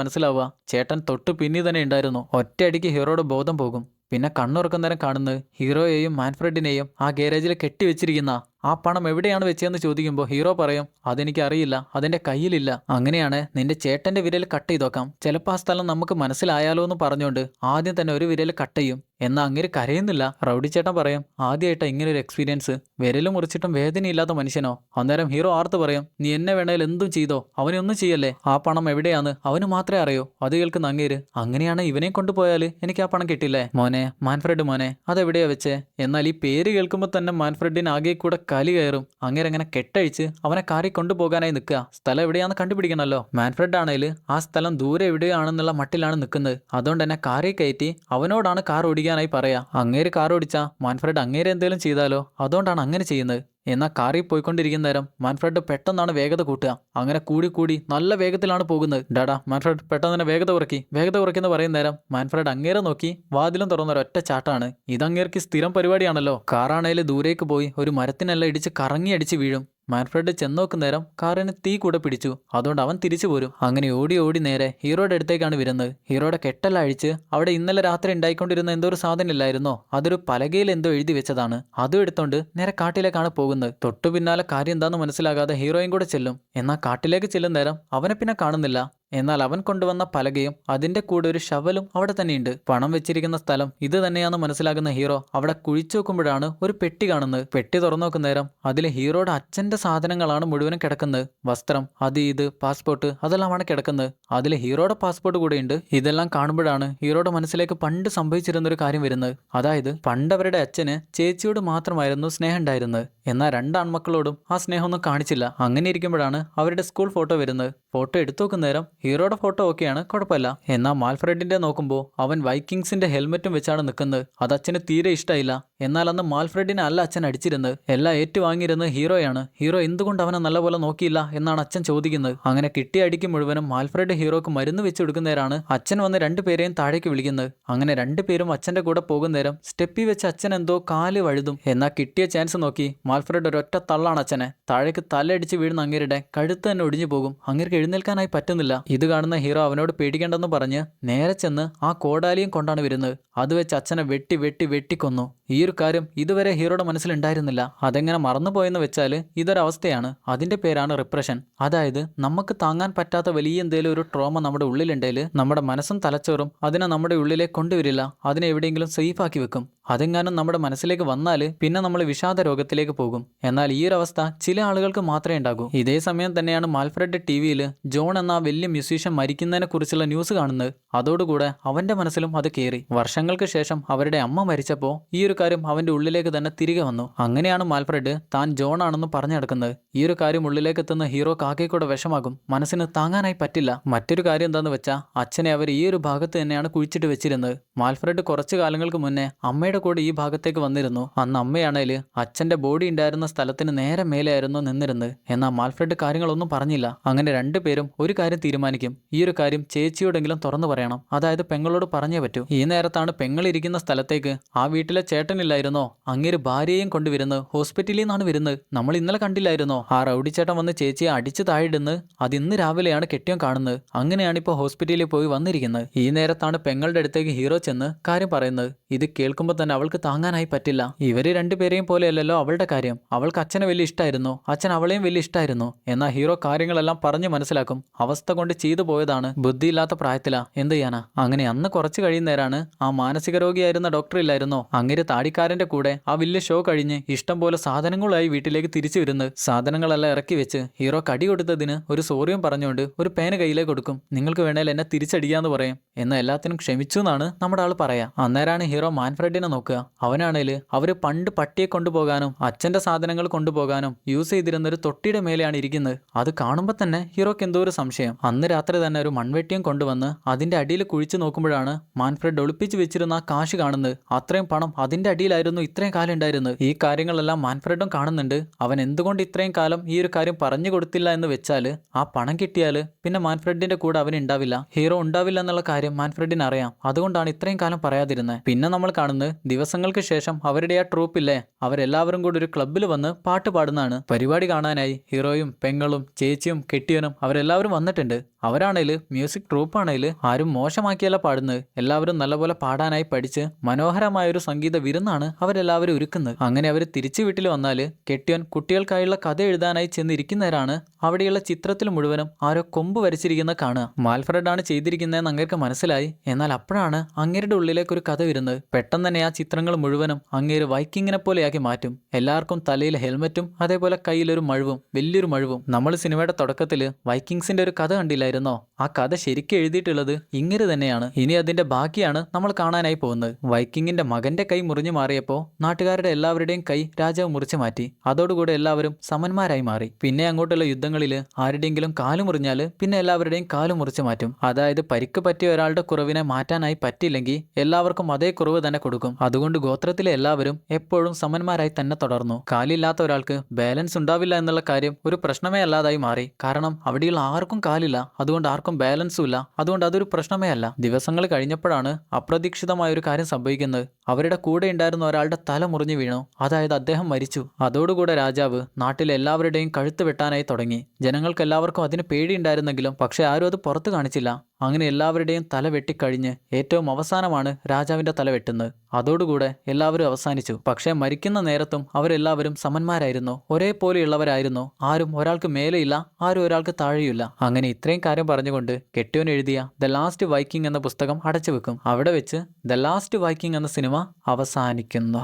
മനസ്സിലാവുക ചേട്ടൻ തൊട്ട് പിന്നി തന്നെ ഉണ്ടായിരുന്നു. ഒറ്റയടിക്ക് ഹീറോയുടെ ബോധം പോകും. പിന്നെ കണ്ണുറക്കുന്ന നേരം കാണുന്നത് ഹീറോയെയും മാൻഫ്രെഡിനെയും ആ ഗാരേജിൽ കെട്ടിവെച്ചിരിക്കുന്ന ആ പണം എവിടെയാണ് വെച്ചതെന്ന് ചോദിക്കുമ്പോൾ ഹീറോ പറയും അതെനിക്ക് അറിയില്ല, അതെന്റെ കയ്യിലില്ല. അങ്ങനെയാണ് നിന്റെ ചേട്ടന്റെ വിരൽ കട്ട് ചെയ്തോക്കാം, ചിലപ്പോൾ ആ സ്ഥലം നമുക്ക് മനസ്സിലായാലോ എന്ന് പറഞ്ഞുകൊണ്ട് ആദ്യം തന്നെ ഒരു വിരൽ കട്ട് ചെയ്യും. എന്നാൽ അങ്ങനെ കരയുന്നില്ല. റൗഡി ചേട്ടൻ പറയും ആദ്യമായിട്ടാ ഇങ്ങനൊരു എക്സ്പീരിയൻസ്, വിരൽ മുറിച്ചിട്ടും വേദനയില്ലാത്ത മനുഷ്യനോ. അന്നേരം ഹീറോ ആർത്ത് പറയും നീ എന്നെ വേണേൽ എന്തും ചെയ്തോ, അവനൊന്നും ചെയ്യല്ലേ, ആ പണം എവിടെയാന്ന് അവന് മാത്രമേ അറിയൂ. അത് കേൾക്കുന്ന അങ്ങേര് അങ്ങനെയാണ് ഇവനെ കൊണ്ടുപോയാൽ എനിക്ക് ആ പണം കിട്ടില്ലേ. മോനെ മാൻഫ്രെഡ് മോനെ, അതെവിടെയാ വെച്ചേ. എന്നാൽ ഈ പേര് കേൾക്കുമ്പോൾ തന്നെ മാൻഫ്രെഡിന് ആകെ കൂടെ കലി കയറും. അങ്ങേരങ്ങനെ കെട്ടഴിച്ച് അവനെ കാറി കൊണ്ടുപോകാനായി നിൽക്കുക. സ്ഥലം എവിടെയാന്ന് കണ്ടുപിടിക്കണമല്ലോ. മാൻഫ്രെഡ് ആണെങ്കിൽ ആ സ്ഥലം ദൂരെ എവിടെയാണെന്നുള്ള മട്ടിലാണ് നിൽക്കുന്നത്. അതുകൊണ്ട് തന്നെ കാറിൽ കയറ്റി അവനോടാണ് കാർ ഓടിക്കാനായി പറയാ. അങ്ങേര് കാർ ഓടിച്ചാ മാൻഫ്രെഡ് അങ്ങേര് എന്തെങ്കിലും ചെയ്താലോ, അതുകൊണ്ടാണ് അങ്ങനെ ചെയ്യുന്നത്. എന്നാൽ കാറിൽ പോയിക്കൊണ്ടിരിക്കുന്ന നേരം മാൻഫ്രെഡ് പെട്ടെന്നാണ് വേഗത കൂട്ടുക. അങ്ങനെ കൂടി കൂടി നല്ല വേഗത്തിലാണ് പോകുന്നത്. ഡാഡാ മാൻഫ്രെഡ് പെട്ടെന്ന് തന്നെ വേഗത കുറയ്ക്കെന്ന് പറയുന്ന നേരം മാൻഫ്രെഡ് അങ്ങേരെ നോക്കി വാതിലും തുറന്നൊരൊറ്റ ചാട്ടാണ്. ഇതങ്ങേർക്ക് സ്ഥിരം പരിപാടിയാണല്ലോ. കാറാണേൽ ദൂരേക്ക് പോയി ഒരു മരത്തിനെല്ലാം ഇടിച്ച് കറങ്ങി അടിച്ച് വീഴും. മാൻഫ്രെഡ് ചെന്നോക്കുന്ന നേരം കാറിന് തീ കൂടെ പിടിച്ചു. അതുകൊണ്ട് അവൻ തിരിച്ചു പോരും. അങ്ങനെ ഓടി ഓടി നേരെ ഹീറോയുടെ അടുത്തേക്കാണ് വരുന്നത്. ഹീറോയുടെ കെട്ടെല്ലാം അഴിച്ച് അവിടെ ഇന്നലെ രാത്രി ഉണ്ടായിക്കൊണ്ടിരുന്ന എന്തോ ഒരു സാധനം ഇല്ലായിരുന്നോ, അതൊരു പലകയിൽ എന്തോ എഴുതി വെച്ചതാണ്. അതും എടുത്തോണ്ട് നേരെ കാട്ടിലേക്കാണ് പോകുന്നത്. തൊട്ടു പിന്നാലെ കാര്യം എന്താണെന്ന് മനസ്സിലാകാതെ ഹീറോയും കൂടെ ചെല്ലും. എന്നാൽ കാട്ടിലേക്ക് ചെല്ലും നേരം അവനെ പിന്നെ കാണുന്നില്ല. എന്നാൽ അവൻ കൊണ്ടുവന്ന പലകയും അതിന്റെ കൂടെ ഒരു ശവലും അവിടെ തന്നെയുണ്ട്. പണം വെച്ചിരിക്കുന്ന സ്ഥലം ഇത് തന്നെയാണെന്ന് മനസ്സിലാകുന്ന ഹീറോ അവിടെ കുഴിച്ചു നോക്കുമ്പോഴാണ് ഒരു പെട്ടി കാണുന്നത്. പെട്ടി തുറന്നു നോക്കുന്ന നേരം അതിൽ ഹീറോയുടെ അച്ഛന്റെ സാധനങ്ങളാണ് മുഴുവനും കിടക്കുന്നത്. വസ്ത്രം, അത് ഇത്, പാസ്പോർട്ട്, അതെല്ലാമാണ് കിടക്കുന്നത്. അതിൽ ഹീറോയുടെ പാസ്പോർട്ട് കൂടെയുണ്ട്. ഇതെല്ലാം കാണുമ്പോഴാണ് ഹീറോയുടെ മനസ്സിലേക്ക് പണ്ട് സംഭവിച്ചിരുന്നൊരു കാര്യം വരുന്നത്. അതായത് പണ്ട് അവരുടെ അച്ഛന് ചേച്ചിയോട് മാത്രമായിരുന്നു സ്നേഹം ഉണ്ടായിരുന്നത്. എന്നാൽ രണ്ടാൺമക്കളോടും ആ സ്നേഹമൊന്നും കാണിച്ചില്ല. അങ്ങനെ ഇരിക്കുമ്പോഴാണ് അവരുടെ സ്കൂൾ ഫോട്ടോ വരുന്നത്. ഫോട്ടോ എടുത്തു നോക്കുന്ന നേരം ഹീറോയുടെ ഫോട്ടോ ഓക്കെയാണ്, കുഴപ്പമില്ല. എന്നാൽ മാൽഫ്രെഡിന്റെ നോക്കുമ്പോൾ അവൻ വൈക്കിങ്സിന്റെ ഹെൽമെറ്റും വെച്ചാണ് നിൽക്കുന്നത്. അത് അച്ഛന് തീരെ ഇഷ്ടമായില്ല. എന്നാൽ അന്ന് മാൽഫ്രെഡിനെ അല്ല അച്ഛൻ അടിച്ചിരുന്നത്, എല്ലാം ഏറ്റുവാങ്ങിയിരുന്നത് ഹീറോയാണ്. ഹീറോ എന്തുകൊണ്ട് അവനെ നല്ലപോലെ നോക്കിയില്ല എന്നാണ് അച്ഛൻ ചോദിക്കുന്നത്. അങ്ങനെ കിട്ടിയ അടിക്ക് മുഴുവനും മാൽഫ്രെഡ് ഹീറോക്ക് മരുന്ന് വെച്ച് കൊടുക്കുന്നേരാണ് അച്ഛൻ വന്ന് രണ്ടുപേരെയും താഴേക്ക് വിളിക്കുന്നത്. അങ്ങനെ രണ്ടുപേരും അച്ഛന്റെ കൂടെ പോകുന്നേരം സ്റ്റെപ്പി വെച്ച് അച്ഛൻ എന്തോ കാല് വഴുതും. എന്നാൽ കിട്ടിയ ചാൻസ് നോക്കി മാൽഫ്രെഡ് ഒരൊറ്റ തള്ളാണ് അച്ഛനെ. താഴേക്ക് തലയടിച്ച് വീഴുന്ന അങ്ങേരുടെ കഴുത്ത് തന്നെ ഒടിഞ്ഞു പോകും. അങ്ങേർക്ക് എഴുന്നേൽക്കാനായി പറ്റുന്നില്ല. ഇത് കാണുന്ന ഹീറോ അവനോട് പേടിക്കേണ്ടെന്ന് പറഞ്ഞ് നേരെ ചെന്ന് ആ കോടാലിയും കൊണ്ടാണ് വരുന്നത്. അത് വെച്ച് അച്ഛനെ വെട്ടി വെട്ടി വെട്ടിക്കൊന്നു. ഈ ഒരു കാര്യം ഇതുവരെ ഹീറോയുടെ മനസ്സിലുണ്ടായിരുന്നില്ല. അതെങ്ങനെ മറന്നുപോയെന്ന് വെച്ചാൽ ഇതൊരവസ്ഥയാണ്. അതിന്റെ പേരാണ് റിപ്രഷൻ. അതായത് നമുക്ക് താങ്ങാൻ പറ്റാത്ത വലിയ എന്തെങ്കിലും ഒരു ട്രോമ നമ്മുടെ ഉള്ളിലുണ്ടെങ്കിൽ നമ്മുടെ മനസ്സും തലച്ചോറും അതിനെ നമ്മുടെ ഉള്ളിലേക്ക് കൊണ്ടുവരില്ല, അതിനെ എവിടെയെങ്കിലും സേഫ് ആക്കി വെക്കും. അതെങ്ങാനും നമ്മുടെ മനസ്സിലേക്ക് വന്നാൽ പിന്നെ നമ്മൾ വിഷാദ രോഗത്തിലേക്ക് പോകും. എന്നാൽ ഈ ഒരു അവസ്ഥ ചില ആളുകൾക്ക് മാത്രമേ ഉണ്ടാകൂ. ഇതേ സമയം തന്നെയാണ് മാൽഫ്രെഡ് ടിവിയിൽ ജോൺ എന്ന വലിയ മ്യൂസീഷ്യൻ മരിക്കുന്നതിനെ കുറിച്ചുള്ള ന്യൂസ് കാണുന്നത്. അതോടുകൂടെ അവന്റെ മനസ്സിലും അത് കയറി. വർഷങ്ങൾക്ക് ശേഷം അവരുടെ അമ്മ മരിച്ചപ്പോൾ ഈ ഒരു കാര്യം അവന്റെ ഉള്ളിലേക്ക് തന്നെ തിരികെ വന്നു. അങ്ങനെയാണ് മാൽഫ്രെഡ് താൻ ജോൺ ആണെന്ന് പറഞ്ഞു നടക്കുന്നത്. ഈ ഒരു കാര്യം ഉള്ളിലേക്ക് എത്തുന്ന ഹീറോ കാക്കയ്ക്കൂടെ വിഷമാകും. മനസ്സിന് താങ്ങാനായി പറ്റില്ല. മറ്റൊരു കാര്യം എന്താന്ന് വെച്ചാൽ അച്ഛനെ അവർ ഈ ഒരു ഭാഗത്ത് തന്നെയാണ് കുഴിച്ചിട്ട് വെച്ചിരുന്നത്. മാൽഫ്രെഡ് കുറച്ചു കാലങ്ങൾക്ക് മുന്നേ അമ്മയുടെ കൂടെ ഈ ഭാഗത്തേക്ക് വന്നിരുന്നു. അന്ന് അമ്മയാണേല് അച്ഛന്റെ ബോഡി ഉണ്ടായിരുന്ന സ്ഥലത്തിന് നേരെ മേലെയായിരുന്നു നിന്നിരുന്നത്. എന്നാൽ മാൽഫ്രെഡ് കാര്യങ്ങളൊന്നും പറഞ്ഞില്ല. അങ്ങനെ രണ്ടുപേരും ഒരു കാര്യം തീരുമാനിക്കും, ഈ ഒരു കാര്യം ചേച്ചിയോടെങ്കിലും തുറന്നു പറയണം. അതായത് പെങ്ങളോട് പറഞ്ഞേ പറ്റൂ. ഈ നേരത്താണ് പെങ്ങളിരിക്കുന്ന സ്ഥലത്തേക്ക് ആ വീട്ടിലെ ചേട്ടനില്ലായിരുന്നോ, അങ്ങേര് ഭാര്യയെയും കൊണ്ടുവരുന്നത്. ഹോസ്പിറ്റലിൽ നിന്നാണ് വരുന്നത്. നമ്മൾ ഇന്നലെ കണ്ടില്ലായിരുന്നോ ആ റൗഡി ചേട്ടൻ വന്ന് ചേച്ചിയെ അടിച്ചു താഴെടുന്ന്. അത് ഇന്ന് രാവിലെയാണ് കെട്ടിയം കാണുന്നത്. അങ്ങനെയാണ് ഇപ്പോൾ ഹോസ്പിറ്റലിൽ പോയി വന്നിരിക്കുന്നത്. ഈ നേരത്താണ് പെങ്ങളുടെ അടുത്തേക്ക് ഹീറോ ചെന്ന് കാര്യം പറയുന്നത്. ഇത് കേൾക്കുമ്പോൾ തന്നെ അവൾക്ക് താങ്ങാനായി പറ്റില്ല. ഇവര് രണ്ടുപേരെയും പോലെയല്ലല്ലോ അവളുടെ കാര്യം. അവൾക്ക് അച്ഛനെ വലിയ ഇഷ്ടമായിരുന്നു, അച്ഛൻ അവളെയും വലിയ ഇഷ്ടമായിരുന്നു. എന്നാൽ ഹീറോ കാര്യങ്ങളെല്ലാം പറഞ്ഞു മനസ്സിലാക്കും. അവസ്ഥ കൊണ്ട് ചെയ്തു പോയതാണ്, ബുദ്ധിയില്ലാത്ത പ്രായത്തിലാ, എന്ത് ചെയ്യാനാ. അങ്ങനെ അന്ന് കുറച്ച് കഴിയുന്നേരാണ് ആ മാനസിക രോഗിയായിരുന്ന ഡോക്ടർ ഇല്ലായിരുന്നോ, അങ്ങേര് താടിക്കാരന്റെ കൂടെ ആ വലിയ ഷോ കഴിഞ്ഞ് ഇഷ്ടം പോലെ സാധനങ്ങളായി വീട്ടിലേക്ക് തിരിച്ചു വരുന്നത്. സാധനങ്ങളെല്ലാം ഇറക്കി വെച്ച് ഹീറോ കടി കൊടുത്തതിന് ഒരു സോറിയും പറഞ്ഞുകൊണ്ട് ഒരു പേന കയ്യിലേക്ക് കൊടുക്കും. നിങ്ങൾക്ക് വേണേൽ എന്നെ തിരിച്ചടിക്കാന്ന് പറയും. എന്നാൽ എല്ലാത്തിനും ക്ഷമിച്ചു എന്നാണ് നമ്മുടെ ആൾ പറയാ. അന്നേരാണ് ഹീറോ മാൻഫ്രെഡിനെ നോക്കുക. അവനാണേല് അവര് പണ്ട് പട്ടിയെ കൊണ്ടുപോകാനും അച്ഛന്റെ സാധനങ്ങൾ കൊണ്ടുപോകാനും യൂസ് ചെയ്തിരുന്ന ഒരു തൊട്ടിയുടെ മേലെയാണ് ഇരിക്കുന്നത്. അത് കാണുമ്പോൾ തന്നെ ഹീറോക്ക് എന്തോ ഒരു സംശയം. അന്ന് രാത്രി തന്നെ ഒരു മൺവെട്ടിയും കൊണ്ടുവന്ന് അതിന്റെ അടിയിൽ കുഴിച്ചു നോക്കുമ്പോഴാണ് മാൻഫ്രെഡ് ഒളിപ്പിച്ചു വെച്ചിരുന്ന ആ കാശ് കാണുന്നത്. അത്രയും പണം അതിന്റെ അടിയിലായിരുന്നു ഇത്രയും കാലം ഉണ്ടായിരുന്നത്. ഈ കാര്യങ്ങളെല്ലാം മാൻഫ്രെഡും കാണുന്നുണ്ട്. അവൻ എന്തുകൊണ്ട് ഇത്രയും കാലം ഈ ഒരു കാര്യം പറഞ്ഞു കൊടുത്തില്ല എന്ന് വെച്ചാൽ ആ പണം കിട്ടിയാല് പിന്നെ മാൻഫ്രെഡിന്റെ കൂടെ അവൻ ഉണ്ടാവില്ല, ഹീറോ ഉണ്ടാവില്ല എന്നുള്ള കാര്യം മാൻഫ്രെഡിന് അറിയാം. അതുകൊണ്ടാണ് ഇത്രയും കാലം പറയാതിരുന്നത്. പിന്നെ നമ്മൾ കാണുന്നത് ദിവസങ്ങൾക്ക് ശേഷം അവരുടെ ആ ട്രൂപ്പില്ലേ അവരെല്ലാവരും കൂടി ഒരു ക്ലബ്ബിൽ വന്ന് പാട്ട് പാടുന്നതാണ്. പരിപാടി കാണാനായി ഹീറോയും പെങ്ങളും ചേച്ചിയും കെട്ടിയനും അവരെല്ലാവരും വന്നിട്ടുണ്ട്. അവരാണേല് മ്യൂസിക് ട്രൂപ്പാണേല് ആരും മോശമാക്കിയല്ല പാടുന്നത്. എല്ലാവരും നല്ലപോലെ പാടാനായി പഠിച്ച് മനോഹരമായൊരു സംഗീത വിരുന്നാണ് അവരെല്ലാവരും ഒരുക്കുന്നത്. അങ്ങനെ അവർ തിരിച്ചു വീട്ടിൽ വന്നാല് കെട്ടിയൻ കുട്ടികൾക്കായുള്ള കഥ എഴുതാനായി ചെന്നിരിക്കുന്നവരാണ്. അവിടെയുള്ള ചിത്രത്തിൽ മുഴുവനും ആരോ കൊമ്പ് വരച്ചിരിക്കുന്ന കാണുക. മാൽഫ്രഡ് ആണ് ചെയ്തിരിക്കുന്നതെന്ന് അങ്ങേർക്ക് മനസ്സിലായി. എന്നാൽ അപ്പോഴാണ് അങ്ങേരുടെ ഉള്ളിലേക്ക് ഒരു കഥ വരുന്നത്. പെട്ടെന്ന് തന്നെ ആ ചിത്രങ്ങൾ മുഴുവനും അങ്ങേര് വൈക്കിങ്ങിനെ പോലെയാക്കി മാറ്റും. എല്ലാവർക്കും തലയിൽ ഹെൽമെറ്റും അതേപോലെ കയ്യിലൊരു മഴുവും, വലിയൊരു മഴുവും. നമ്മൾ സിനിമയുടെ തുടക്കത്തിൽ വൈക്കിങ്സിന്റെ ഒരു കഥ കണ്ടില്ലായിരുന്നോ? ആ കഥ ശരിക്കും എഴുതിയിട്ടുള്ളത് ഇങ്ങനെ തന്നെയാണ്. ഇനി അതിന്റെ ബാക്കിയാണ് നമ്മൾ കാണാനായി പോകുന്നത്. വൈക്കിങ്ങിന്റെ മകന്റെ കൈ മുറിഞ്ഞു മാറിയപ്പോൾ നാട്ടുകാരുടെ എല്ലാവരുടെയും കൈ രാജാവ് മുറിച്ചു മാറ്റി. അതോടുകൂടെ എല്ലാവരും സമന്മാരായി മാറി. പിന്നെ അങ്ങോട്ടുള്ള യുദ്ധങ്ങളിൽ ആരുടെയെങ്കിലും കാല് മുറിഞ്ഞാല് പിന്നെ എല്ലാവരുടെയും കാല് മുറിച്ചു മാറ്റും. അതായത് പരിക്ക് പറ്റിയ ഒരാളുടെ കുറവിനെ മാറ്റാനായി പറ്റില്ലെങ്കിൽ എല്ലാവർക്കും അതേ കുറവ് തന്നെ കൊടുക്കും. അതുകൊണ്ട് ഗോത്രത്തിലെ എല്ലാവരും എപ്പോഴും സമന്മാരായി തന്നെ തുടർന്നു. കാലില്ലാത്ത ഒരാൾക്ക് ബാലൻസ് ഉണ്ടാവില്ല എന്നുള്ള കാര്യം ഒരു പ്രശ്നമേ അല്ലാതായി മാറി. കാരണം അവിടെയുള്ള ആർക്കും കാലില്ല, അതുകൊണ്ട് ആർക്കും ബാലൻസും ഇല്ല. അതുകൊണ്ട് അതൊരു പ്രശ്നമേ അല്ല. ദിവസങ്ങൾ കഴിഞ്ഞപ്പോഴാണ് അപ്രതീക്ഷിതമായ ഒരു കാര്യം സംഭവിക്കുന്നത്. അവരുടെ കൂടെ ഉണ്ടായിരുന്ന ഒരാളുടെ തല മുറിഞ്ഞു വീണു. അതായത് അദ്ദേഹം മരിച്ചു. അതോടുകൂടെ രാജാവ് നാട്ടിലെ എല്ലാവരുടെയും കഴുത്ത് വെട്ടാനായി തുടങ്ങി. ജനങ്ങൾക്കെല്ലാവർക്കും അതിന് പേടിയുണ്ടായിരുന്നെങ്കിലും പക്ഷെ ആരും അത് പുറത്തു കാണിച്ചില്ല. അങ്ങനെ എല്ലാവരുടെയും തല വെട്ടിക്കഴിഞ്ഞ് ഏറ്റവും അവസാനമാണ് രാജാവിന്റെ തല വെട്ടുന്നത്. അതോടുകൂടെ എല്ലാവരും അവസാനിച്ചു. പക്ഷേ മരിക്കുന്ന നേരത്തും അവരെല്ലാവരും സമന്മാരായിരുന്നു, ഒരേപോലെയുള്ളവരായിരുന്നു. ആരും ഒരാൾക്ക് മേലെയില്ല, ആരും ഒരാൾക്ക് താഴെയില്ല. അങ്ങനെ ഇത്രയും കാര്യം പറഞ്ഞുകൊണ്ട് കെട്ടിയോൻ എഴുതിയ ദ ലാസ്റ്റ് വൈക്കിംഗ് എന്ന പുസ്തകം അടച്ചു വെക്കും. അവിടെ വെച്ച് ദ ലാസ്റ്റ് വൈക്കിംഗ് എന്ന സിനിമ അവസാനിക്കുന്നു.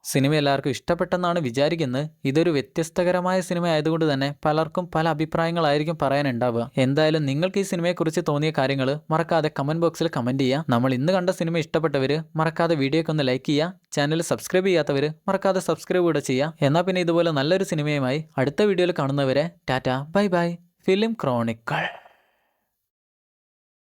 സിനിമ എല്ലാവർക്കും ഇഷ്ടപ്പെട്ടെന്നാണ് വിചാരിക്കുന്നത്. ഇതൊരു വ്യത്യസ്തകരമായ സിനിമ ആയതുകൊണ്ട് തന്നെ പലർക്കും പല അഭിപ്രായങ്ങളായിരിക്കും പറയാനുണ്ടാവുക. എന്തായാലും നിങ്ങൾക്ക് ഈ സിനിമയെക്കുറിച്ച് തോന്നിയ കാര്യങ്ങൾ മറക്കാതെ കമന്റ് ബോക്സിൽ കമന്റ് ചെയ്യുക. നമ്മൾ ഇന്ന് കണ്ട സിനിമ ഇഷ്ടപ്പെട്ടവര് മറക്കാതെ വീഡിയോക്ക് ഒന്ന് ലൈക്ക് ചെയ്യുക. ചാനൽ സബ്സ്ക്രൈബ് ചെയ്യാത്തവര് മറക്കാതെ സബ്സ്ക്രൈബ് കൂടെ ചെയ്യുക. എന്നാൽ പിന്നെ ഇതുപോലെ നല്ലൊരു സിനിമയുമായി അടുത്ത വീഡിയോയിൽ കാണുന്നവരെ Tata bye bye. Film Chronicle.